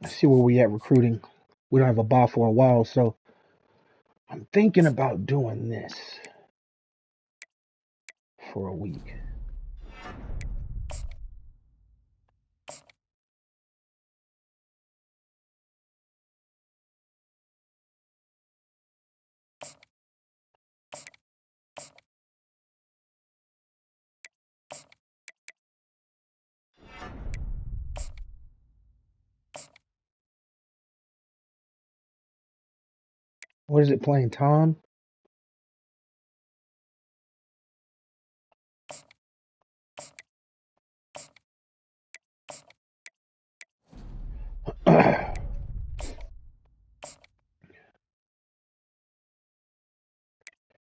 Let's see where we at recruiting. We don't have a ball for a while, so I'm thinking about doing this for a week. What is it playing, Tom?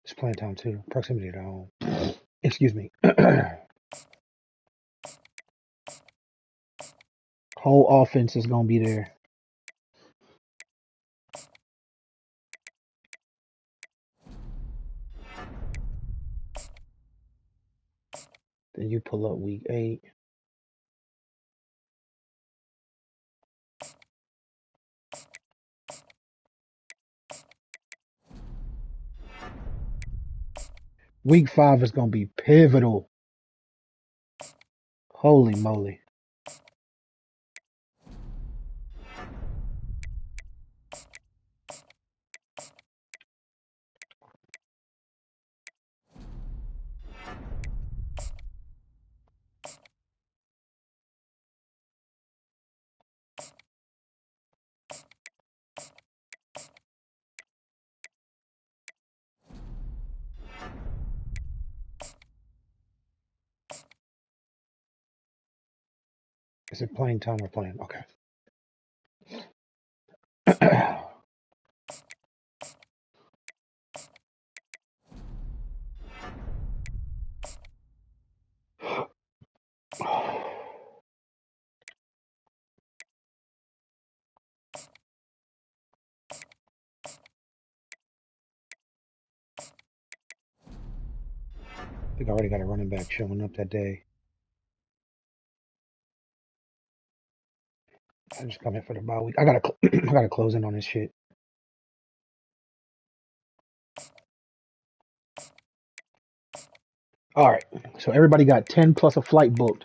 It's playing time too. Proximity to home. Excuse me. Whole offense is gonna be there. Then you pull up week 8. Week 5 is gonna be pivotal. Holy moly. Is it playing time or playing? Okay. I think I already got a running back showing up that day. I just come in for the bye week. I gotta close in on this shit. All right. So everybody got 10 plus a flight booked.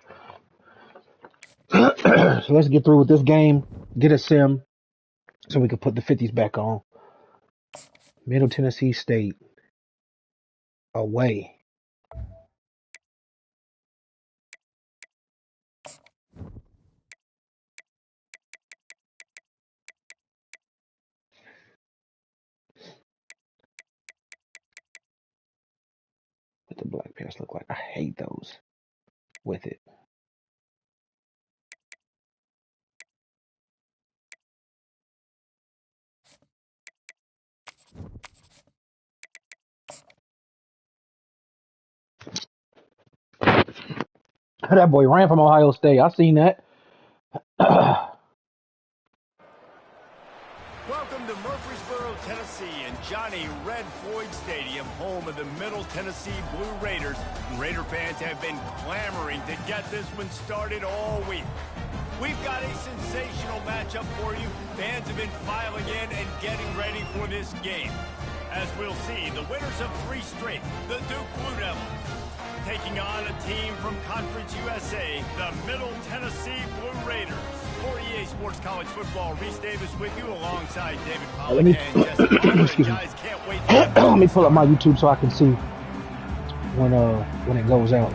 So let's get through with this game. Get a sim so we can put the 50s back on. Middle Tennessee State away. What the black pants look like? I hate those with it. That boy ran from Ohio State. I seen that. Welcome to Murfreesboro, Tennessee, and Johnny Red Floyd Stadium, home of the Middle Tennessee Blue Raiders. Raider fans have been clamoring to get this one started all week. We've got a sensational matchup for you. Fans have been filing in and getting ready for this game. As we'll see, the winners of 3 straight, the Duke Blue Devils, taking on a team from Conference USA, the Middle Tennessee Blue Raiders. For EA Sports College Football, Reese Davis with you alongside David Pollack and Jesse Palmer. And guys, can't wait to let me pull up my YouTube so I can see when it goes out.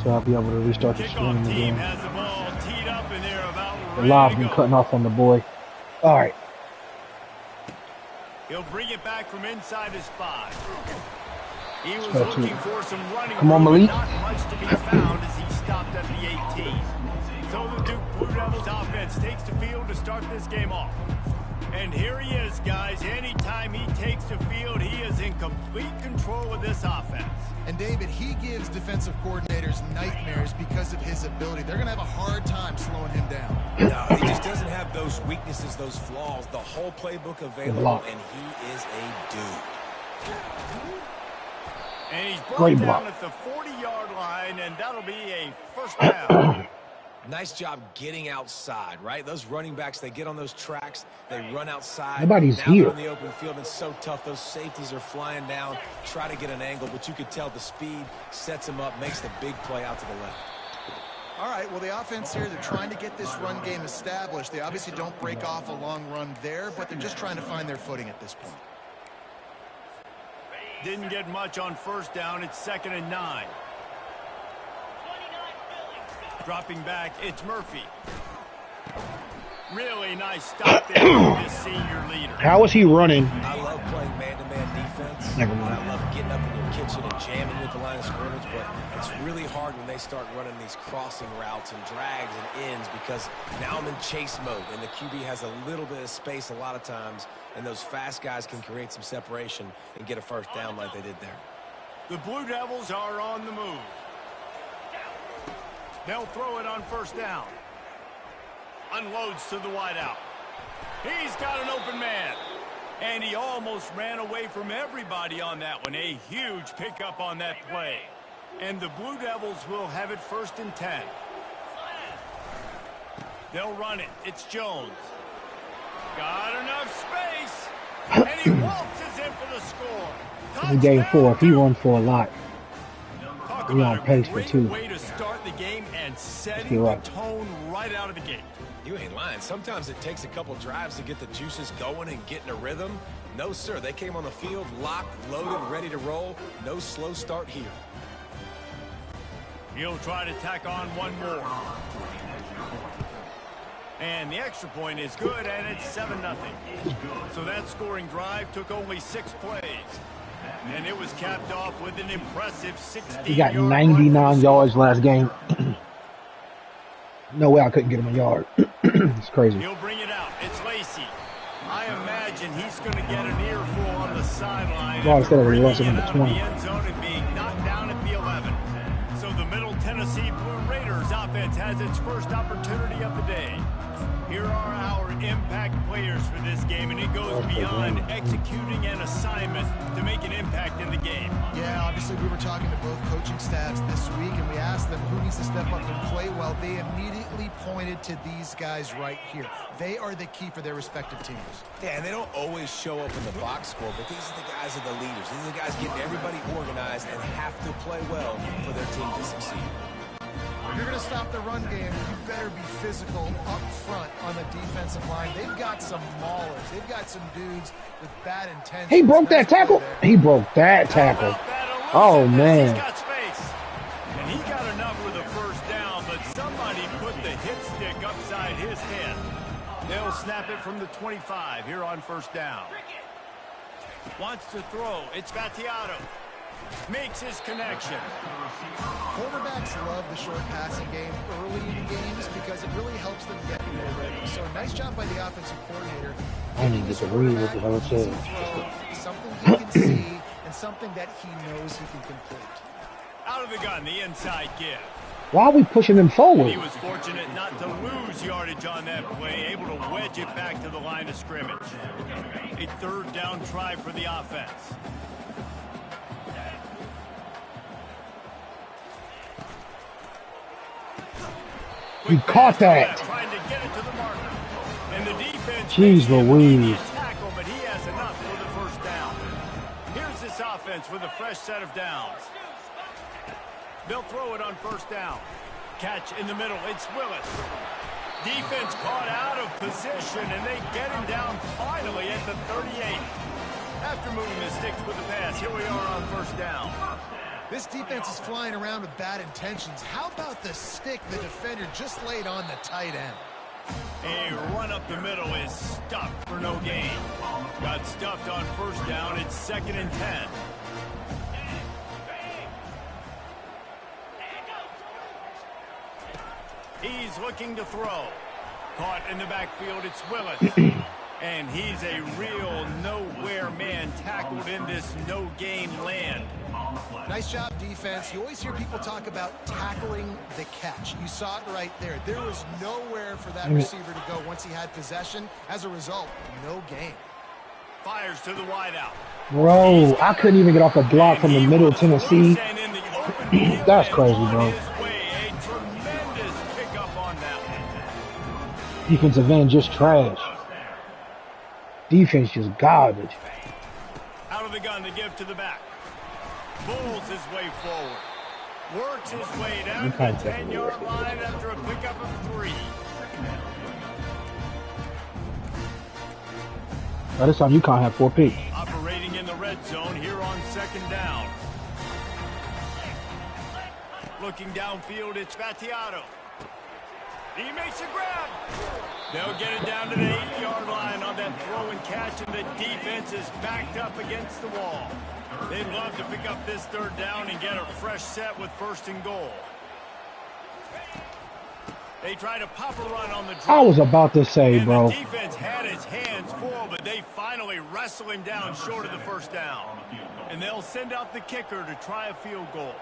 So I'll be able to restart the stream again. Has the ball teed up and they're about the live been cutting off on the boy. All right. He'll bring it back from inside his 5. He was looking for some running. Come on, Malik. Not much to be found as he stopped at the 18. So the Duke Blue Devils offense takes the field to start this game off. And here he is, guys. Anytime he takes the field, he is in complete control of this offense. And David, he gives defensive coordinators nightmares because of his ability. They're going to have a hard time slowing him down. No, he just doesn't have those weaknesses, those flaws, the whole playbook available, and he is a dude. And he's brought down at the 40-yard line, and that'll be a first down. Nice job getting outside, right? Those running backs, they get on those tracks, they run outside. Nobody's now here. They're in the open field. It's so tough. Those safeties are flying down, try to get an angle, but you could tell the speed sets them up, makes the big play out to the left. All right, well, the offense here, they're trying to get this run game established. They obviously don't break off a long run there, but they're just trying to find their footing at this point. Didn't get much on first down. It's 2nd and 9. Dropping back, it's Murphy. Really nice stop there from this senior leader. How is he running? I love playing man-to-man defense. Never mind. I love getting up in your kitchen and jamming you at the line of scrimmage, but it's really hard when they start running these crossing routes and drags and ends because now I'm in chase mode, and the QB has a little bit of space a lot of times, and those fast guys can create some separation and get a first down like they did there. The Blue Devils are on the move. They'll throw it on first down. Unloads to the wideout. He's got an open man. And he almost ran away from everybody on that one. A huge pickup on that play. And the Blue Devils will have it 1st and 10. They'll run it. It's Jones. Got enough space. And he waltzes in for the score. He gave 4. If he runs for a lot, Talk we about on pace a for great 2. way to start the game and setting You're the right. tone right out of the gate. You ain't lying. Sometimes it takes a couple drives to get the juices going and get in a rhythm. No, sir. They came on the field locked, loaded, ready to roll. No slow start here. He'll try to tack on one more. And the extra point is good, and it's 7-0. So that scoring drive took only 6 plays. And it was capped off with an impressive 60. He got 99 yards last game. No way I couldn't get him a yard. It's crazy. He'll bring it out. It's Lacey. I imagine he's going to get an earful on the sideline. Well, instead of bringing rushing it him to out 20. of the end zone and being knocked down at the 11. So the Middle Tennessee Blue Raiders offense has its first opportunity of the day. Here are our impact players for this game, and it goes beyond executing an assignment to make an impact in the game. Yeah, obviously we were talking to both coaching staffs this week, and we asked them who needs to step up and play well. They immediately pointed to these guys right here. They are the key for their respective teams. Yeah, and they don't always show up in the box score, but these are the guys that are the leaders. These are the guys getting everybody organized and have to play well for their team to succeed. If you're going to stop the run game, you better be physical up front on the defensive line. They've got some maulers. They've got some dudes with bad intentions. He broke that tackle. He broke that tackle. Oh, man. He's got space. And he got enough for the first down, but somebody put the hit stick upside his head. They'll snap it from the 25 here on first down. Wants to throw. It's Gattiato. Makes his connection. Quarterbacks love the short passing game early in games because it really helps them get more ready. So nice job by the offensive coordinator. I need to get the read what the hell it says. Something he can see and something that he knows he can complete. Out of the gun, the inside give. Why are we pushing him And forward? he was fortunate not to lose yardage on that play, able to wedge it back to the line of scrimmage. A 3rd down try for the offense. He caught that. Trying to get it to the marker. And the defense Jeez Louise. tackle, but he has enough for the first down. Here's this offense with a fresh set of downs. They'll throw it on first down. Catch in the middle. It's Willis. Defense caught out of position, and they get him down finally at the 38. After moving the sticks with the pass, here we are on first down. This defense is flying around with bad intentions. How about the stick the defender just laid on the tight end? A run up the middle is stuffed for no gain. Got stuffed on first down. It's 2nd and 10. He's looking to throw. Caught in the backfield, it's Willis. And he's a real nowhere man tackled in this no-gain land. Nice job, defense. You always hear people talk about tackling the catch. You saw it right there. There was nowhere for that receiver to go once he had possession. As a result, no gain. Fires to the wideout. Bro, I couldn't even get off a block from the Middle Tennessee. That's crazy, bro. A tremendous pickup on Defensive end just trash. Defense just garbage. Out of the gun to give to the back. Bulls his way forward. Works his way down to the 10-yard line after a pickup of 3. By this time, you can't have 4 picks. Operating in the red zone here on 2nd down. Looking downfield, it's Battiato. He makes a grab. They'll get it down to the 8-yard line on that throw and catch, and the defense is backed up against the wall. They'd love to pick up this 3rd down and get a fresh set with 1st and goal. They try to pop a run on the drop. I was about to say, bro. The defense had his hands full, but they finally wrestle him down short of the 1st down. And they'll send out the kicker to try a field goal.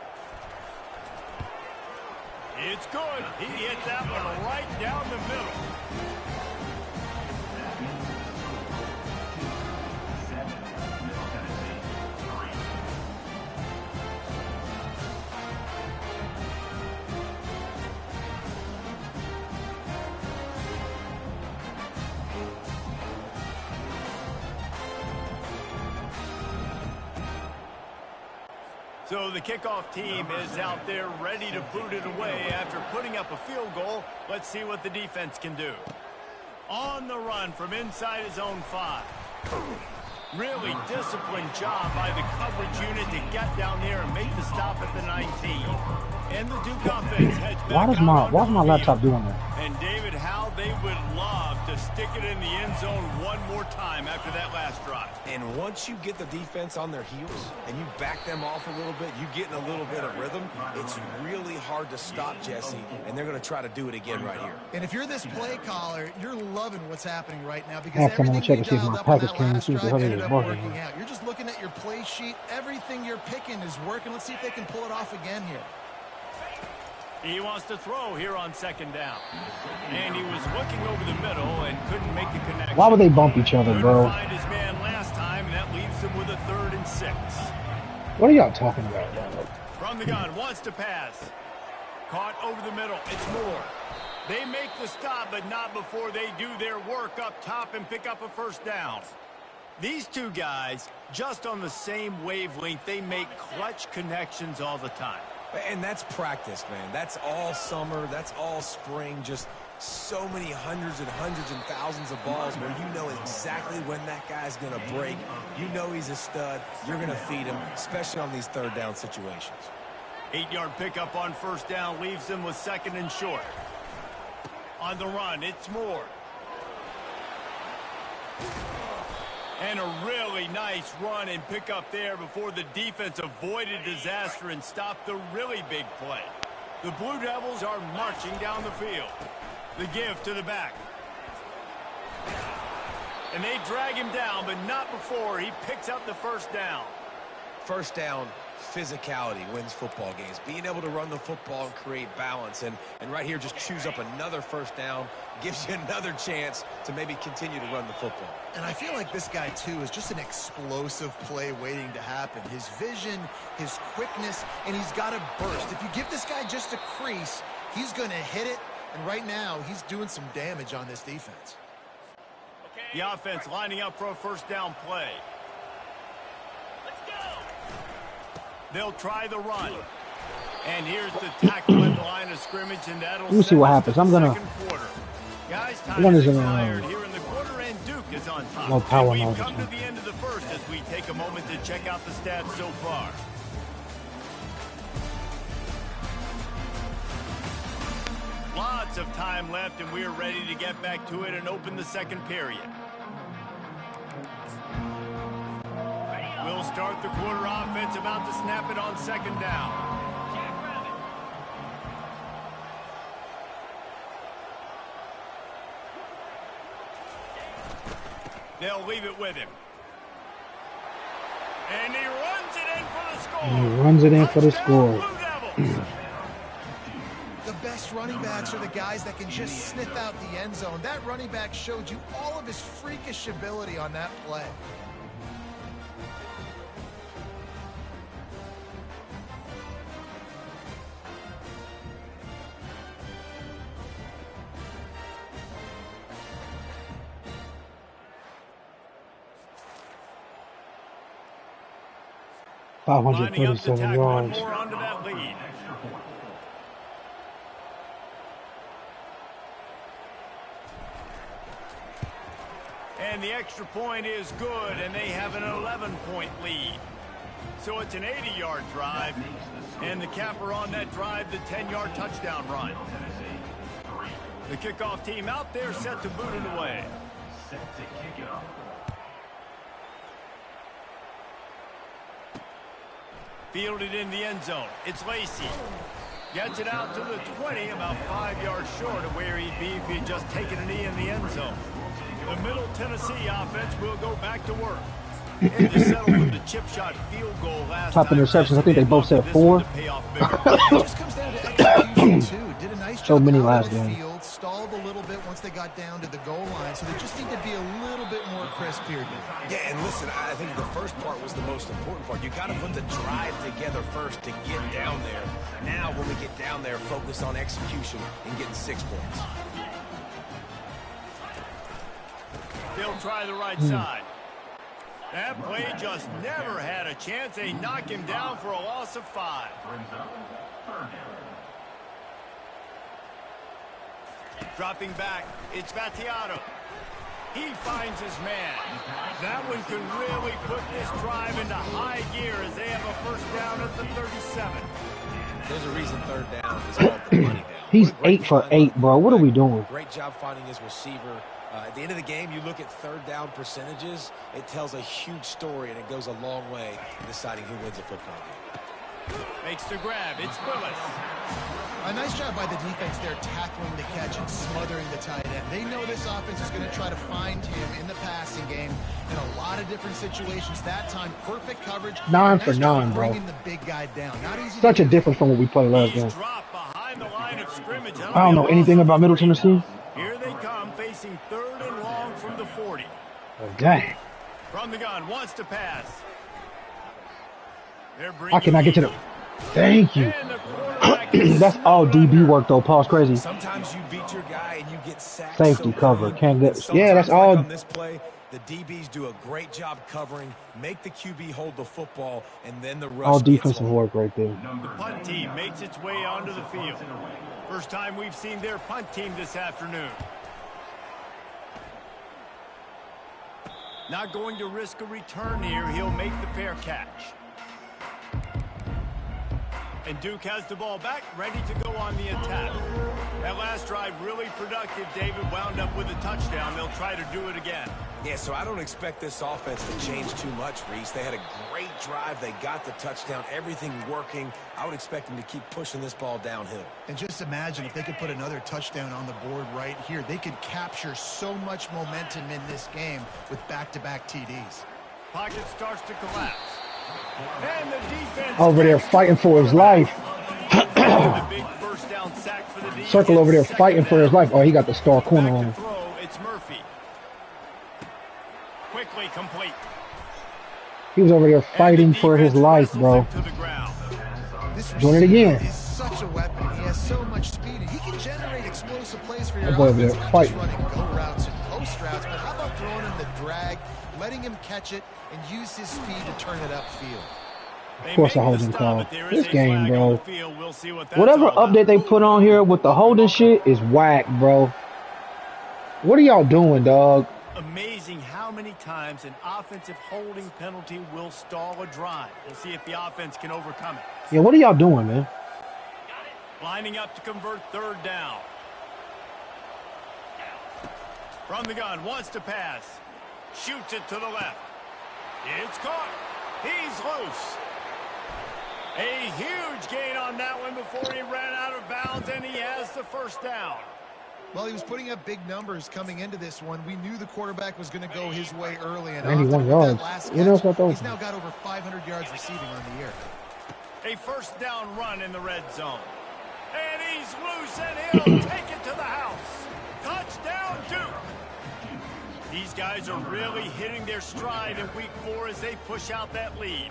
It's good. He hit that one right down the middle. So the kickoff team is out there ready to boot it away after putting up a field goal. Let's see what the defense can do. On the run from inside his own 5. Really disciplined job by the coverage unit to get down there and make the stop at the 19. And the Duke offense heads back. Why's my laptop doing that? And David, how they would love to stick it in the end zone one more time after that last drive. And once you get the defense on their heels and you back them off a little bit, you get in a little bit of rhythm, it's really hard to stop Jesse, and they're going to try to do it again right here. And if you're this play caller, you're loving what's happening right now because I'll come on and check everything and see if you my dialed up on package that came and last see if the drive hell ended is up working. working out. You're just looking at your play sheet. Everything you're picking is working. Let's see if they can pull it off again here. He wants to throw here on 2nd down. And he was looking over the middle and couldn't make a connection. Why would they bump each other, bro? Couldn't find his man last time, and that leaves him with a 3rd and 6. What are y'all talking about, bro? From the gun, wants to pass. Caught over the middle. It's Moore. They make the stop, but not before they do their work up top and pick up a 1st down. These two guys, just on the same wavelength, they make clutch connections all the time. And that's practice, man. That's all summer. That's all spring. Just so many hundreds and thousands of balls where you know exactly when that guy's going to break. You know he's a stud. You're going to feed him, especially on these 3rd down situations. 8-yard pickup on 1st down leaves them with 2nd and short. On the run, it's Moore. And a really nice run and pick up there before the defense avoided disaster and stopped the really big play. The Blue Devils are marching down the field. The give to the back. And they drag him down, but not before he picks up the 1st down. 1st down, physicality wins football games. Being able to run the football and create balance. And right here, just choose up another 1st down. Gives you another chance to maybe continue to run the football. And I feel like this guy, too, is just an explosive play waiting to happen. His vision, his quickness, and he's got a burst. If you give this guy just a crease, he's going to hit it. And right now, he's doing some damage on this defense. The offense lining up for a 1st down play. Let's go. They'll try the run. And here's the tackle at the line of scrimmage, and that'll Let me see what happens. I'm gonna. Guys, One is expired here in the quarter, and Duke is on top. No power We've mode. come to the end of the 1st as we take a moment to check out the stats so far. Lots of time left, and we're ready to get back to it and open the 2nd period. We'll start the quarter offense, about to snap it on 2nd down. They'll leave it with him. And he runs it in for the score. He runs it in for the score. The best running backs are the guys that can just sniff out the end zone. That running back showed you all of his freakish ability on that play. Lining up to 537 tack one yards. more onto that lead. And the extra point is good, and they have an 11-point lead. So it's an 80-yard drive, and the capper on that drive, the 10-yard touchdown run. The kickoff team out there set to boot it away. Fielded in the end zone. It's Lacey. Gets it out to the 20, about 5 yards short of where he'd be if he'd just taken a knee in the end zone. The Middle Tennessee offense will go back to work. And to settle for the chip shot field goal last Top time. interceptions, I think they both said 4. It just comes down to execution, too. Did a nice job So many out last of the game. field, stalled a little bit once they got down to the goal line, so they just need to be a little bit more crisp here. Yeah, and listen, I think the first part was the most important part. You got to put the drive together first to get down there. Now, when we get down there, focus on execution and getting 6 points. They'll try the right side. That play just never had a chance. They knock him down for a loss of 5. Dropping back, it's Battiato. He finds his man. That one can really put this drive into high gear as they have a first down at the 37. There's a reason third down is called the money down. He's 8 for 8, bro. What are we doing? Great job finding his receiver. At the end of the game, you look at third down percentages, it tells a huge story, and it goes a long way in deciding who wins a football game. Makes the grab. It's Willis. A nice job by the defense there tackling the catch and smothering the tight end. They know this offense is going to try to find him in the passing game in a lot of different situations. That time, perfect coverage. 9 for 9, bro. Bringing the big guy down. Not easy. Such a difference from what we played last game. He's dropped behind the line of scrimmage. I don't know anything about Middle Tennessee. Here they come, facing 3rd and long from the 40. Oh, dang. From the gun, wants to pass. I cannot get to the... Thank you. And the quarterback is That's all DB work, though. Pause crazy. Sometimes you beat your guy and you get sacked. Safety so cover. good. Can't get... Sometimes, Yeah, that's like all... on this play, the DBs do a great job covering, make the QB hold the football, and then the rush All gets defensive home. work right there. The punt team makes its way onto the field. First time we've seen their punt team this afternoon. Not going to risk a return here. He'll make the fair catch. And Duke has the ball back, ready to go on the attack. That last drive really productive. David wound up with a touchdown. They'll try to do it again. Yeah, so I don't expect this offense to change too much, Reese. They had a great drive. They got the touchdown. Everything working. I would expect them to keep pushing this ball downhill. And just imagine if they could put another touchdown on the board right here. They could capture so much momentum in this game with back-to-back TDs. Pocket starts to collapse. And the defense Over there fighting for his life. the big first down sack for the defense. Circle over there fighting for his life. Oh, he got the star corner on him. Throw, it's Murphy. Quickly complete. He was over there fighting for his life, bro. Doing it again. He's such a weapon. He has so much speed, and he can generate explosive plays for your That boy over offense. there Not fighting. just running go routes and post routes, but how about throwing him the drag, letting him catch it, and use his speed to turn it upfield? Of course, a holding call. This game, bro. Whatever update they put on here with the holding shit is whack, bro. What are y'all doing, dog? Amazing how many times an offensive holding penalty will stall a drive. We'll see if the offense can overcome it. Yeah, what are y'all doing, man? Lining up to convert third down. From the gun, wants to pass. Shoots it to the left. It's caught. He's loose. A huge gain on that one before he ran out of bounds, and he has the first down. Well, he was putting up big numbers coming into this one. We knew the quarterback was going to go his way early. And 91 often with yards. that last You know catch, what those he's now got over 500 yards receiving on the year. A first down run in the red zone. And he's loose, and he'll take it to the house. Touchdown, Duke. These guys are really hitting their stride in week 4 as they push out that lead.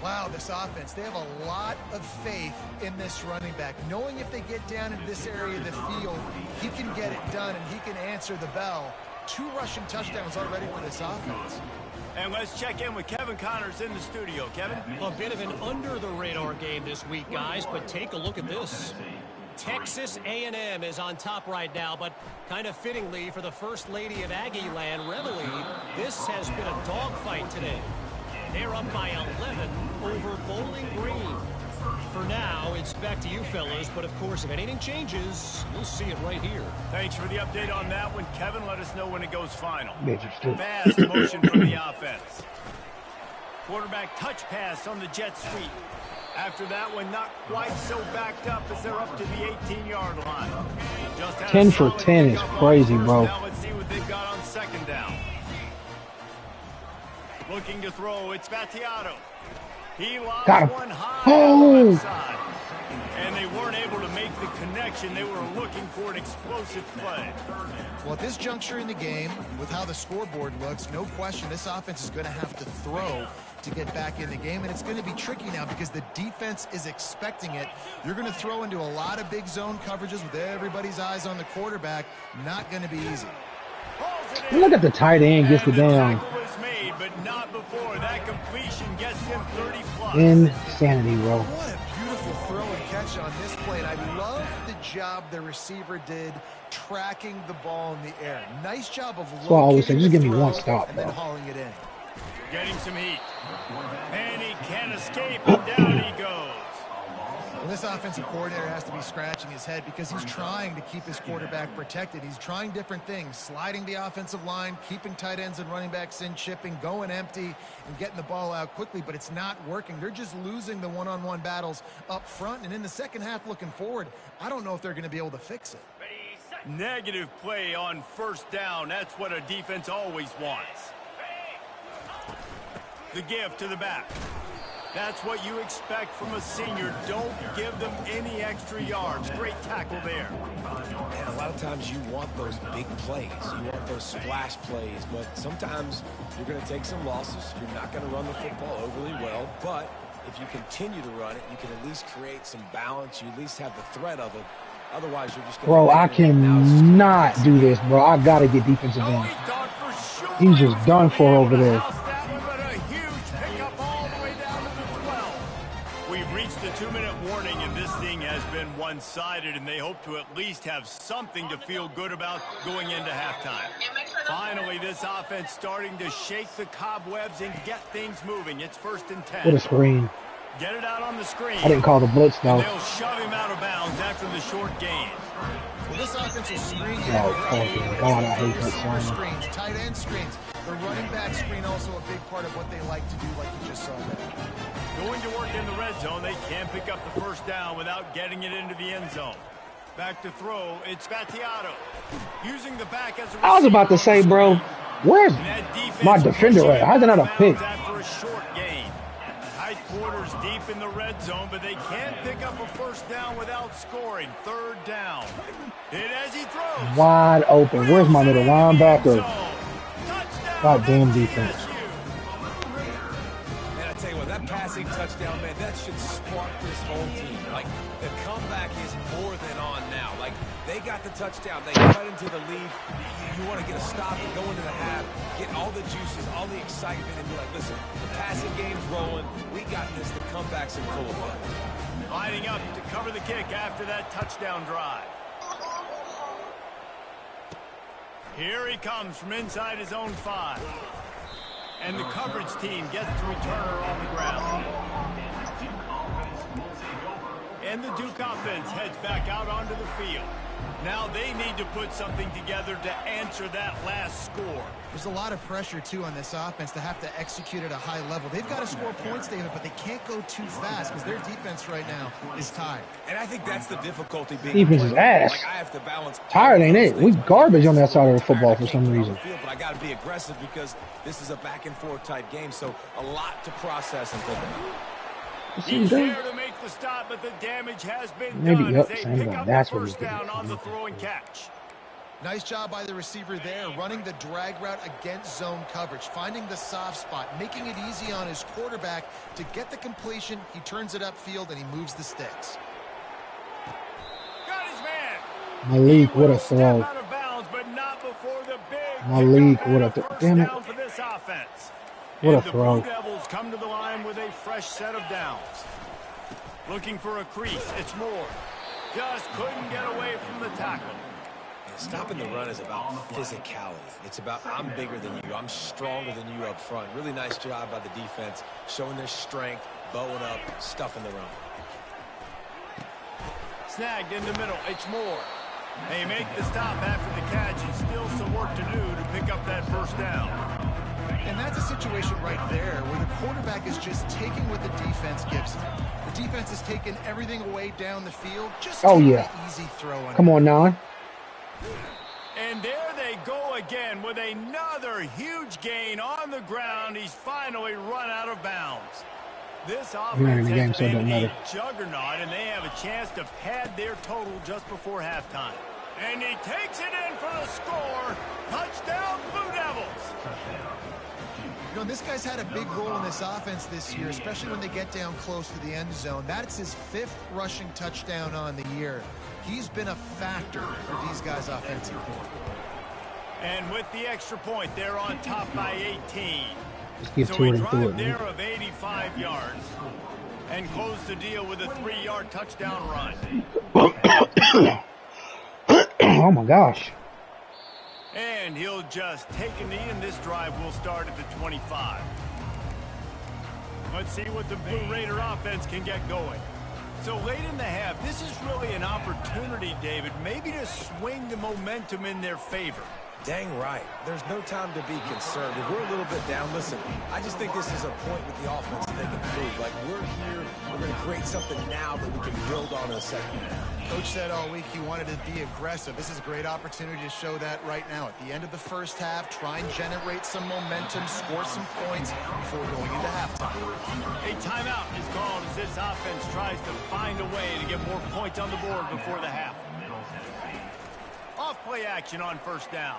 Wow, this offense, they have a lot of faith in this running back, knowing if they get down into this area of the field, he can get it done and he can answer the bell. 2 rushing touchdowns already for this offense. And let's check in with Kevin Connors in the studio. Kevin? A bit of an under-the-radar game this week, guys, but take a look at this. Texas A&M is on top right now, but kind of fittingly for the First Lady of Aggie Land, Reveille, this has been a dogfight today. They're up by 11 over Bowling Green. For now, it's back to you fellas, but of course, if anything changes, you'll see it right here. Thanks for the update on that one, Kevin. Let us know when it goes final. Interesting. Fast motion from the offense. Quarterback touch pass on the jet sweep. After that one, not quite so backed up as they're up to the 18-yard line. Just 10 for 10 is crazy, bro. Now let's see what they've got on second down. Looking to throw, it's Battiato. He lost one high on the left side. And they weren't able to make the connection. They were looking for an explosive play. Well, at this juncture in the game, with how the scoreboard looks, no question this offense is going to have to throw to get back in the game. And it's going to be tricky now because the defense is expecting it. You're going to throw into a lot of big zone coverages with everybody's eyes on the quarterback. Not going to be easy. Look at the tight end gets the down. Made, but not before that completion gets him 30+. Insanity, bro. What a beautiful throw and catch on this play. And I love the job the receiver did tracking the ball in the air. Nice job of So I always say, locating just give the me one throw stop, and bro. then hauling it in. Getting some heat. And he can't escape, and down he goes. Well, this offensive coordinator has to be scratching his head because he's trying to keep his quarterback protected. He's trying different things, sliding the offensive line, keeping tight ends and running backs in, chipping, going empty, and getting the ball out quickly, but it's not working. They're just losing the one-on-one battles up front, and in the second half looking forward, I don't know if they're going to be able to fix it. Negative play on first down. That's what a defense always wants. The give to the back. That's what you expect from a senior. Don't give them any extra yards. Great tackle there. And a lot of times you want those big plays. You want those splash plays. But sometimes you're going to take some losses. You're not going to run the football overly well. But if you continue to run it, you can at least create some balance. You at least have the threat of it. Otherwise, you're just going to... Bro, I cannot do this, bro. I got to get defensive end. He's just done for over there. The 2-minute warning, and this thing has been one-sided, and they hope to at least have something to feel good about going into halftime. Finally, this offense starting to shake the cobwebs and get things moving. It's 1st and 10. What a screen. Get it out on the screen. I didn't call the blitz, though. They'll shove him out of bounds after the short gain. Well, this offensive screen... Oh, God, I hate that screens, tight end screens. The running back screen also a big part of what they like to do, like you just saw there. Going to work in the red zone, they can't pick up the first down without getting it into the end zone. Back to throw, it's Battiato. Using the back as a receiver. I was about to say, bro, where's my defender at? How's it not a pick? After a short gain. Tight quarters deep in the red zone, but they can't pick up a first down without scoring. 3rd down. Hit as he throws. Wide open. Where's my little linebacker? Goddamn defense. That passing touchdown, man, that should spark this whole team. Like, the comeback is more than on now. Like, they got the touchdown. They cut into the lead. You want to get a stop and go into the half, get all the juices, all the excitement, and be like, listen, the passing game's rolling. We got this. The comeback's in full effect. Lining up to cover the kick after that touchdown drive. Here he comes from inside his own 5. And the coverage team gets the returner on the ground. And the Duke offense heads back out onto the field. Now they need to put something together to answer that last score. There's a lot of pressure, too, on this offense to have to execute at a high level. They've got to score points, David, but they can't go too fast because their defense right now is tired. And I think that's the difficulty. Defense is ass. Like, I have to balance. Tired ain't it? We garbage on that side of the football for some reason. But I got to be aggressive because this is a back-and-forth type game, so a lot to process and think about. He's there to make the stop, but the damage has been Maybe done. up, They same pick guy. up That's the what he's first down doing. on the throw and catch. Nice job by the receiver there, running the drag route against zone coverage, finding the soft spot, making it easy on his quarterback to get the completion. He turns it upfield, and he moves the sticks. Got his man. Malik, what a throw. Out of bounds, but not before for the big Malik, what a damn it. for this offense. What a and throw. The Blue Devils come to the line with a fresh set of downs. Looking for a crease. It's Moore. Just couldn't get away from the tackle. Stopping the run is about physicality. It's about I'm bigger than you. I'm stronger than you up front. Really nice job by the defense, showing their strength, bowing up, stuffing the run. Snagged in the middle. It's Moore. They make the stop after the catch, and still some work to do to pick up that first down. And that's a situation right there where the quarterback is just taking what the defense gives him. The defense is taking everything away down the field. Just yeah. An easy throw. Come on, now. And there they go again with another huge gain on the ground. He's finally run out of bounds. This offense has been a juggernaut, and they have a chance to pad their total just before halftime. And he takes it in for the score. Touchdown, Blue Devils. You know, this guy's had a big role in this offense this year, especially when they get down close to the end zone. That's his 5th rushing touchdown on the year. He's been a factor for these guys offensively. And with the extra point, they're on top by 18. So a drive there of 85 yards and close the deal with a 3-yard touchdown run. Oh my gosh. And he'll just take a knee, and this drive will start at the 25. Let's see what the Blue Raider offense can get going. So late in the half, this is really an opportunity, David, maybe to swing the momentum in their favor. Dang right. There's no time to be concerned. If we're a little bit down, listen, I just think this is a point with the offense that they can prove. Like, we're here, we're going to create something now that we can build on in a second half. Coach said all week he wanted to be aggressive. This is a great opportunity to show that right now. At the end of the first half, try and generate some momentum, score some points before going into halftime. A timeout is called as this offense tries to find a way to get more points on the board before the half. Off play action on first down.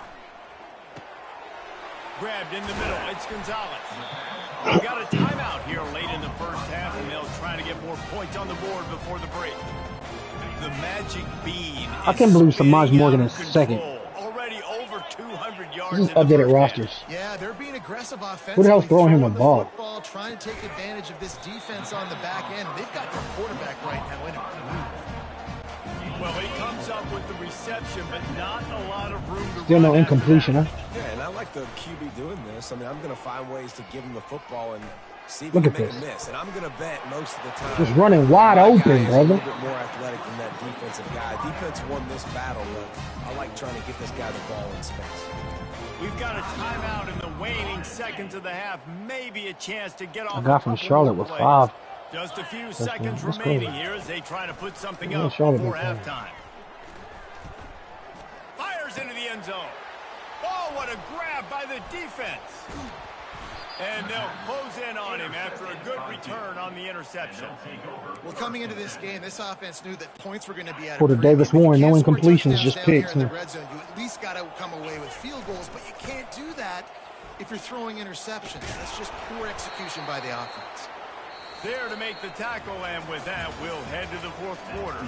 Grabbed in the middle. It's Gonzalez. We got a timeout here late in the first half, and they'll try to get more points on the board before the break. The magic bean. I can't believe Samaj Morgan is second. Already over 200 yards. This is updated rosters. Yeah, they're being aggressive offensively. Who the hell's throwing him a ball? Trying to take advantage of this defense on the back end. They've got their quarterback right now in a groove. Well, he comes up with the reception, but not a lot of room to Still no incompletion, huh? Yeah, and I like the QB doing this. I mean, I'm going to find ways to give him the football and see if Look he at can make this. a miss. And I'm going to bet most of the time. Just running wide open, a brother. little bit more athletic than that defensive guy. Defense won this battle, but I like trying to get this guy the ball in space. We've got a timeout in the waning seconds of the half. Maybe a chance to get off. I got from Charlotte with 5. Just a few seconds remaining here as they try to put something up Charlotte before halftime. Fires into the end zone. Oh, what a grab by the defense. And they'll close in on him after a good return on the interception. Well, coming into this game, this offense knew that points were going to be at Quarter Davis Warren, no incompletions, just picks. In the red zone, you at least got to come away with field goals, but you can't do that if you're throwing interceptions. That's just poor execution by the offense. There to make the tackle, and with that, we'll head to the fourth quarter.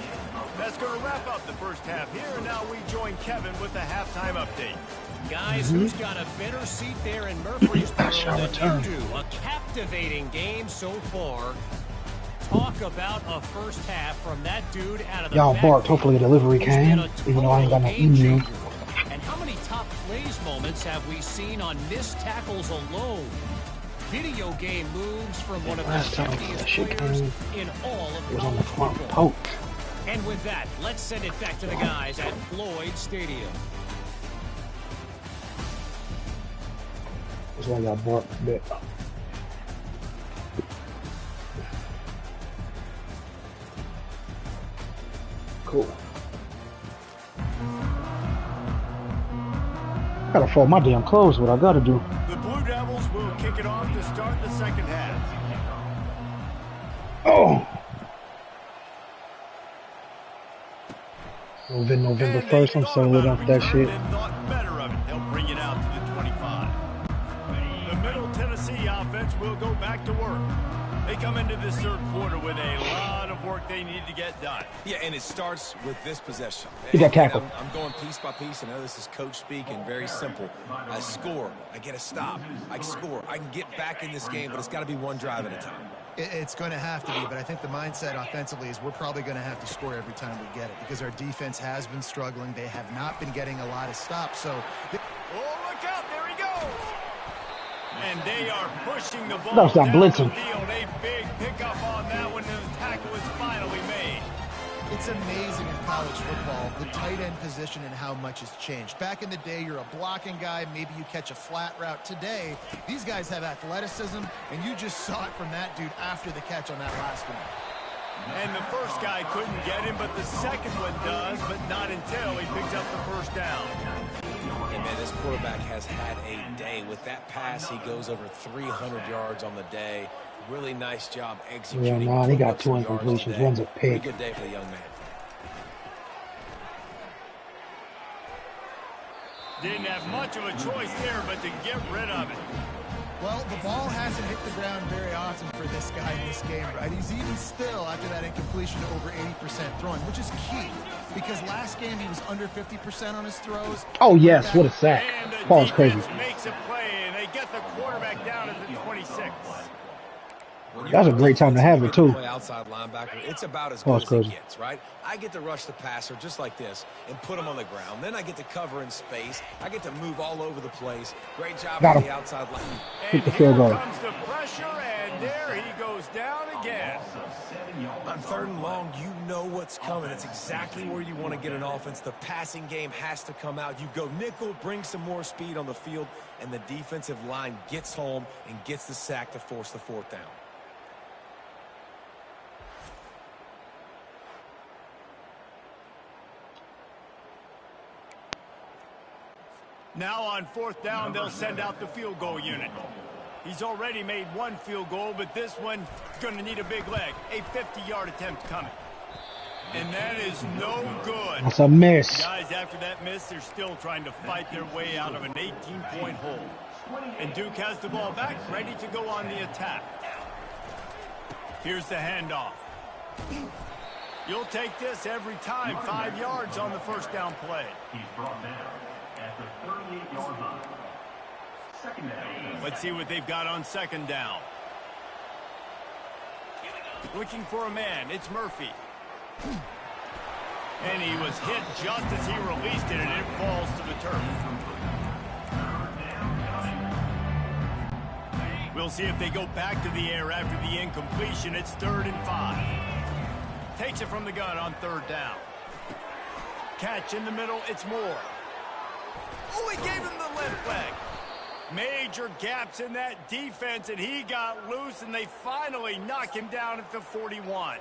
That's going to wrap up the first half here, and now we join Kevin with the halftime update. Guys, who's got a better seat there in Murfreesboro than you do? A captivating game so far. Talk about a first half from that dude out of the Y'all barked. Hopefully a delivery came, even though I ain't got no email. And how many top plays moments have we seen on missed tackles alone? Video game moves from one of the shiftiest players in all of college football. And with that, let's send it back to the guys at Floyd Stadium. That's why y'all barked a bit. Cool. I gotta fold my damn clothes, what I gotta do. The Blue Devils will kick it off to start the second half. Oh! November 1st, I'm selling off that shit. Thought better of it. They'll bring it out to the 25. The Middle Tennessee offense will go back to work. They come into this third quarter with a lot of of work they need to get done. Yeah, and it starts with this possession. He got tackled. I'm going piece by piece. I know this is coach speak and very simple. I score. I get a stop. I score. I can get back in this game, but it's got to be one drive at a time. It's going to have to be, but I think the mindset offensively is we're probably going to have to score every time we get it because our defense has been struggling. They have not been getting a lot of stops. So, oh, look out. There he goes. And they are pushing the ball No, stop down blitzing. the field. A big pickup on that one, and the tackle is finally made. it's amazing in college football, the tight end position and how much has changed. Back in the day, you're a blocking guy. Maybe you catch a flat route. Today, these guys have athleticism, and you just saw it from that dude after the catch on that last one. And the first guy couldn't get him, but the second one does, but not until he picks up the first down. And man, this quarterback has had a day. With that pass, he goes over 300 yards on the day. Really nice job executing. Yeah, man, he got 2 incompletions. One's a pick. Pretty good day for the young man. Didn't have much of a choice there, but to get rid of it. Well, the ball hasn't hit the ground very often for this guy in this game, right? He's even still, after that incompletion, over 80% throwing, which is key. Because last game, he was under 50% on his throws. Oh, yes. What a sack. Paul's crazy. Makes a play, and they get the quarterback down at the 26. That's a great time to have it, too. Outside linebacker, it's about as good as it gets, right? I get to rush the passer just like this and put him on the ground. Then I get to cover in space. I get to move all over the place. Great job on the outside line. Keep the field goal. Here comes the pressure, and there he goes down again. On 3rd and long, you know what's coming. It's exactly where you want to get an offense. The passing game has to come out. You go nickel, bring some more speed on the field, and the defensive line gets home and gets the sack to force the 4th down. Now on 4th down, they'll send out the field goal unit. He's already made 1 field goal, but this one going to need a big leg. A 50-yard attempt coming. And that is no good. That's a miss. Guys, after that miss, they're still trying to fight their way out of an 18-point hole. And Duke has the ball back, ready to go on the attack. Here's the handoff. You'll take this every time. 5 yards on the 1st down play. He's brought down at the 38-yard line. Second down. Let's see what they've got on 2nd down. Looking for a man. It's Murphy. And he was hit just as he released it, and it falls to the turf. We'll see if they go back to the air after the incompletion. It's 3rd and 5. Takes it from the gun on 3rd down. Catch in the middle. It's Moore. Oh, he gave him the left leg. Major gaps in that defense, and he got loose, and they finally knock him down at the 41.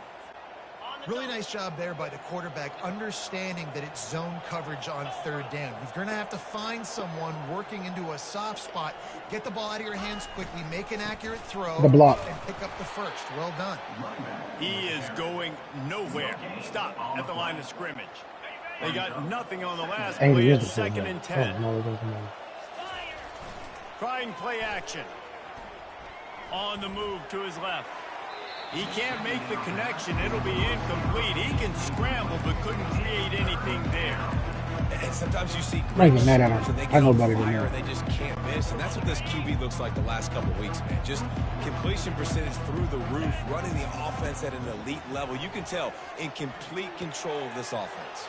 Really nice job there by the quarterback, understanding that it's zone coverage on 3rd down. You're going to have to find someone working into a soft spot, get the ball out of your hands quickly, make an accurate throw, The block. and pick up the first. Well done. He is going nowhere. Stop at the line of scrimmage. They got nothing on the last play. It's 2nd and 10. Trying play action. On the move to his left. He can't make the connection. It'll be incomplete. He can scramble, but couldn't create anything there. And sometimes you see I ain't mad at him. and they I get know on better than fire that. and they just can't miss. And that's what this QB looks like the last couple of weeks, man. Just completion percentage through the roof, running the offense at an elite level. You can tell in complete control of this offense.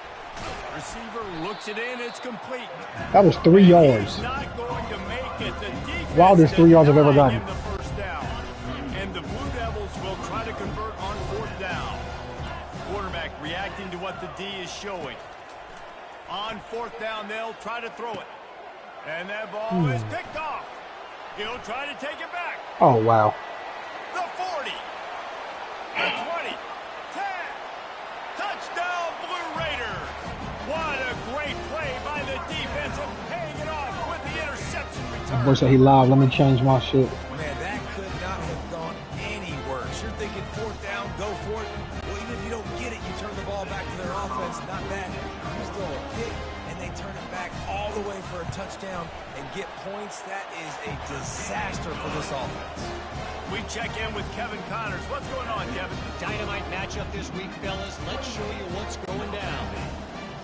Receiver looks it in. It's complete. That was 3 yards. He's not going to make it. The defense Wildest 3 yards I've ever denied gotten. him the first down. And the Blue Devils will try to convert on 4th down. Quarterback reacting to what the D is showing. On 4th down, they'll try to throw it. And that ball is picked off. He'll try to take it back. Oh, wow. The 40. The 20. 10. Touchdown, Blue Raiders. What a great play by the defense and paying it off with the interception return. Boy said he live. Let me change my shit. Man, that could not have gone any worse. You're thinking 4th down, go for it. Well, even if you don't get it, you turn the ball back to their offense. Not bad. You throw a pick, and they turn it back all the way for a touchdown. down and get points, that is a disaster for this offense. We check in with Kevin Connors. What's going on, Kevin? Dynamite matchup this week, fellas. Let's show you what's going down.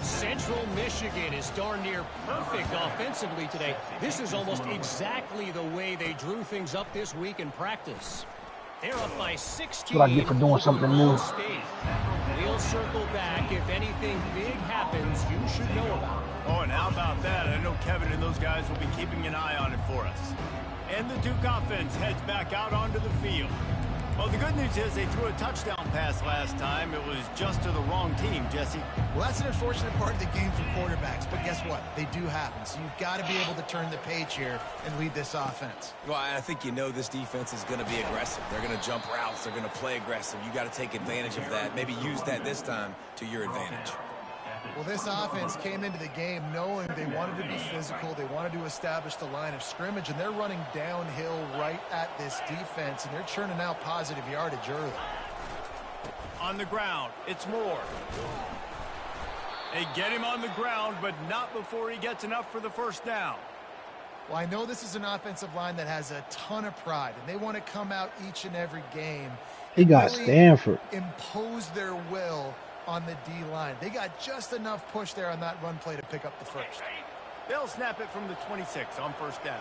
Central Michigan is darn near perfect offensively today. This is almost exactly the way they drew things up this week in practice. They're up by 16. What I get for doing something new. We'll circle back. If anything big happens, you should know about it. Oh, and how about that? I know Kevin and those guys will be keeping an eye on it for us. And the Duke offense heads back out onto the field. Well, the good news is they threw a touchdown pass last time. It was just to the wrong team, Jesse. Well, that's an unfortunate part of the game for quarterbacks, but guess what? They do happen. So you've got to be able to turn the page here and lead this offense. Well, I think you know this defense is going to be aggressive. They're going to jump routes. They're going to play aggressive. You got to take advantage of that. Maybe use that this time to your advantage. Well, this offense came into the game knowing they wanted to be physical. They wanted to establish the line of scrimmage, and they're running downhill right at this defense, and they're churning out positive yardage early. On the ground, it's Moore. They get him on the ground, but not before he gets enough for the first down. Well, I know this is an offensive line that has a ton of pride, and they want to come out each and every game. He got really Stanford. Impose their will on the D-line. They got just enough push there on that run play to pick up the first. They'll snap it from the 26 on first down.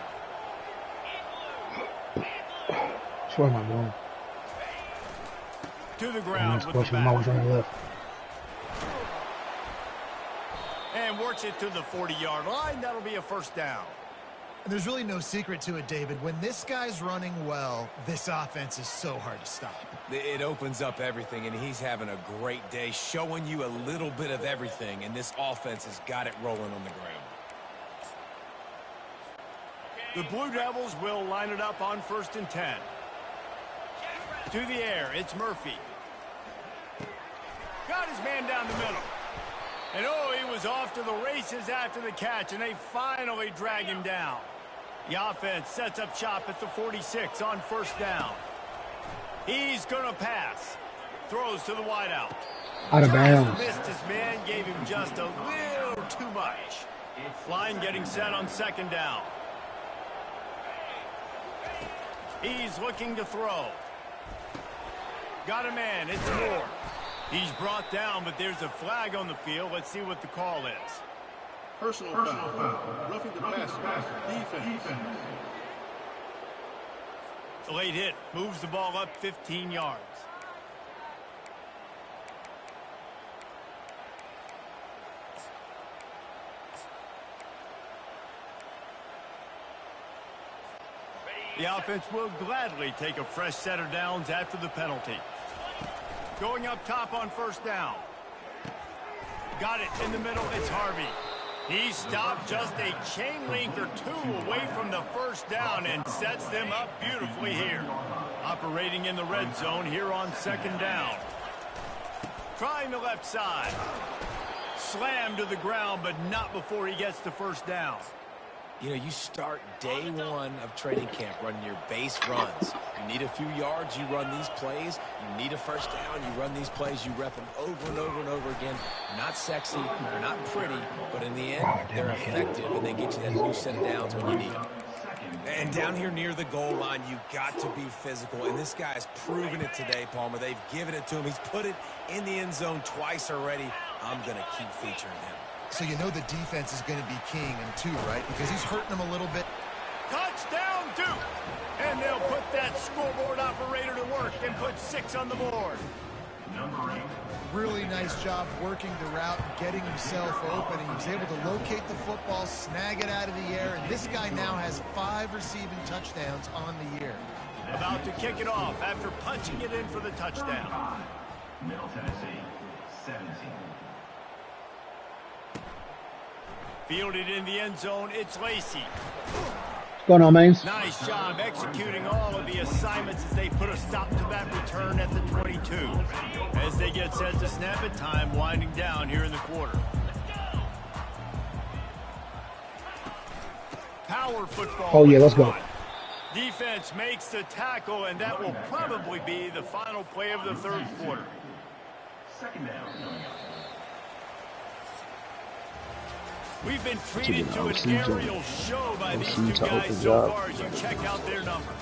Where am I going? To the ground with the I'm always on the back. left. And works it to the 40-yard line. That'll be a first down. And there's really no secret to it, David. When this guy's running well, this offense is so hard to stop. It opens up everything, and he's having a great day, showing you a little bit of everything, and this offense has got it rolling on the ground. The Blue Devils will line it up on 1st and 10. To the air, it's Murphy. Got his man down the middle. And oh, he was off to the races after the catch, and they finally drag him down. The offense sets up shop at the 46 on first down. He's going to pass. Throws to the wideout. Out of bounds. Missed his man, gave him just a little too much. Line getting set on 2nd down. He's looking to throw. Got a man, it's Moore. He's brought down, but there's a flag on the field. Let's see what the call is. Personal foul. Roughing the passer. Defense. The late hit moves the ball up 15 yards. The offense will gladly take a fresh set of downs after the penalty. Going up top on first down. Got it in the middle. It's Harvey. He stopped just a chain link or two away from the first down and sets them up beautifully here. Operating in the red zone here on 2nd down. Trying the left side. Slammed to the ground, but not before he gets the first down. You know, you start day one of training camp running your base runs. You need a few yards, you run these plays. You need a first down, you run these plays. You rep them over and over and over again. Not sexy, they're not pretty, but in the end, they're effective, and they get you that new set of downs when you need them. And down here near the goal line, you got to be physical, and this guy's proven it today, Palmer. They've given it to him. He's put it in the end zone twice already. I'm going to keep featuring him. So you know the defense is going to be keying him too, right? Because he's hurting them a little bit. Touchdown, Duke! And they'll put that scoreboard operator to work and put 6 on the board. Really nice job working the route, getting himself open, and he was able to locate the football, snag it out of the air, and this guy now has 5 receiving touchdowns on the year. About to kick it off after punching it in for the touchdown. Middle Tennessee, 17. Fielded in the end zone, it's Lacey. What's going on, mains? Nice job executing all of the assignments as they put a stop to that return at the 22. As they get set to snap it, time winding down here in the quarter. Power football. Oh, yeah, let's go. Defense makes the tackle, and that will probably be the final play of the 3rd quarter. 2nd down. We've been treated to an aerial show by these two guys so far as you check out their numbers.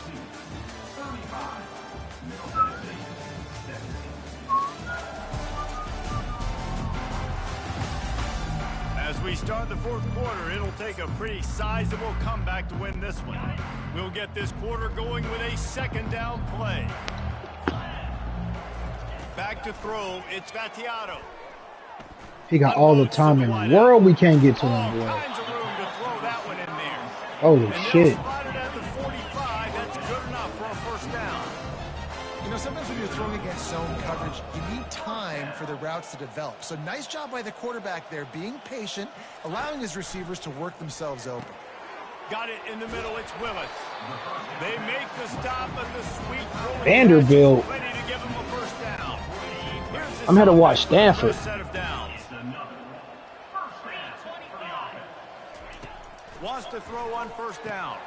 As we start the fourth quarter, it'll take a pretty sizable comeback to win this one. We'll get this quarter going with a second down play. Back to throw, it's Vattiato. He got all the time in the world. We can't get to him, boy. Kinds of room to throw that one in there. Holy shit. Spotted at the 45. That's good enough for a first down. You know, sometimes when you're throwing against zone coverage, you need time for the routes to develop. So nice job by the quarterback there, being patient, allowing his receivers to work themselves open. Got it in the middle. It's Willis. They make the stop at the sweet throw. Vanderbilt. Ready to give him a first down. I'm here to watch Stanford. Wants to throw on first down.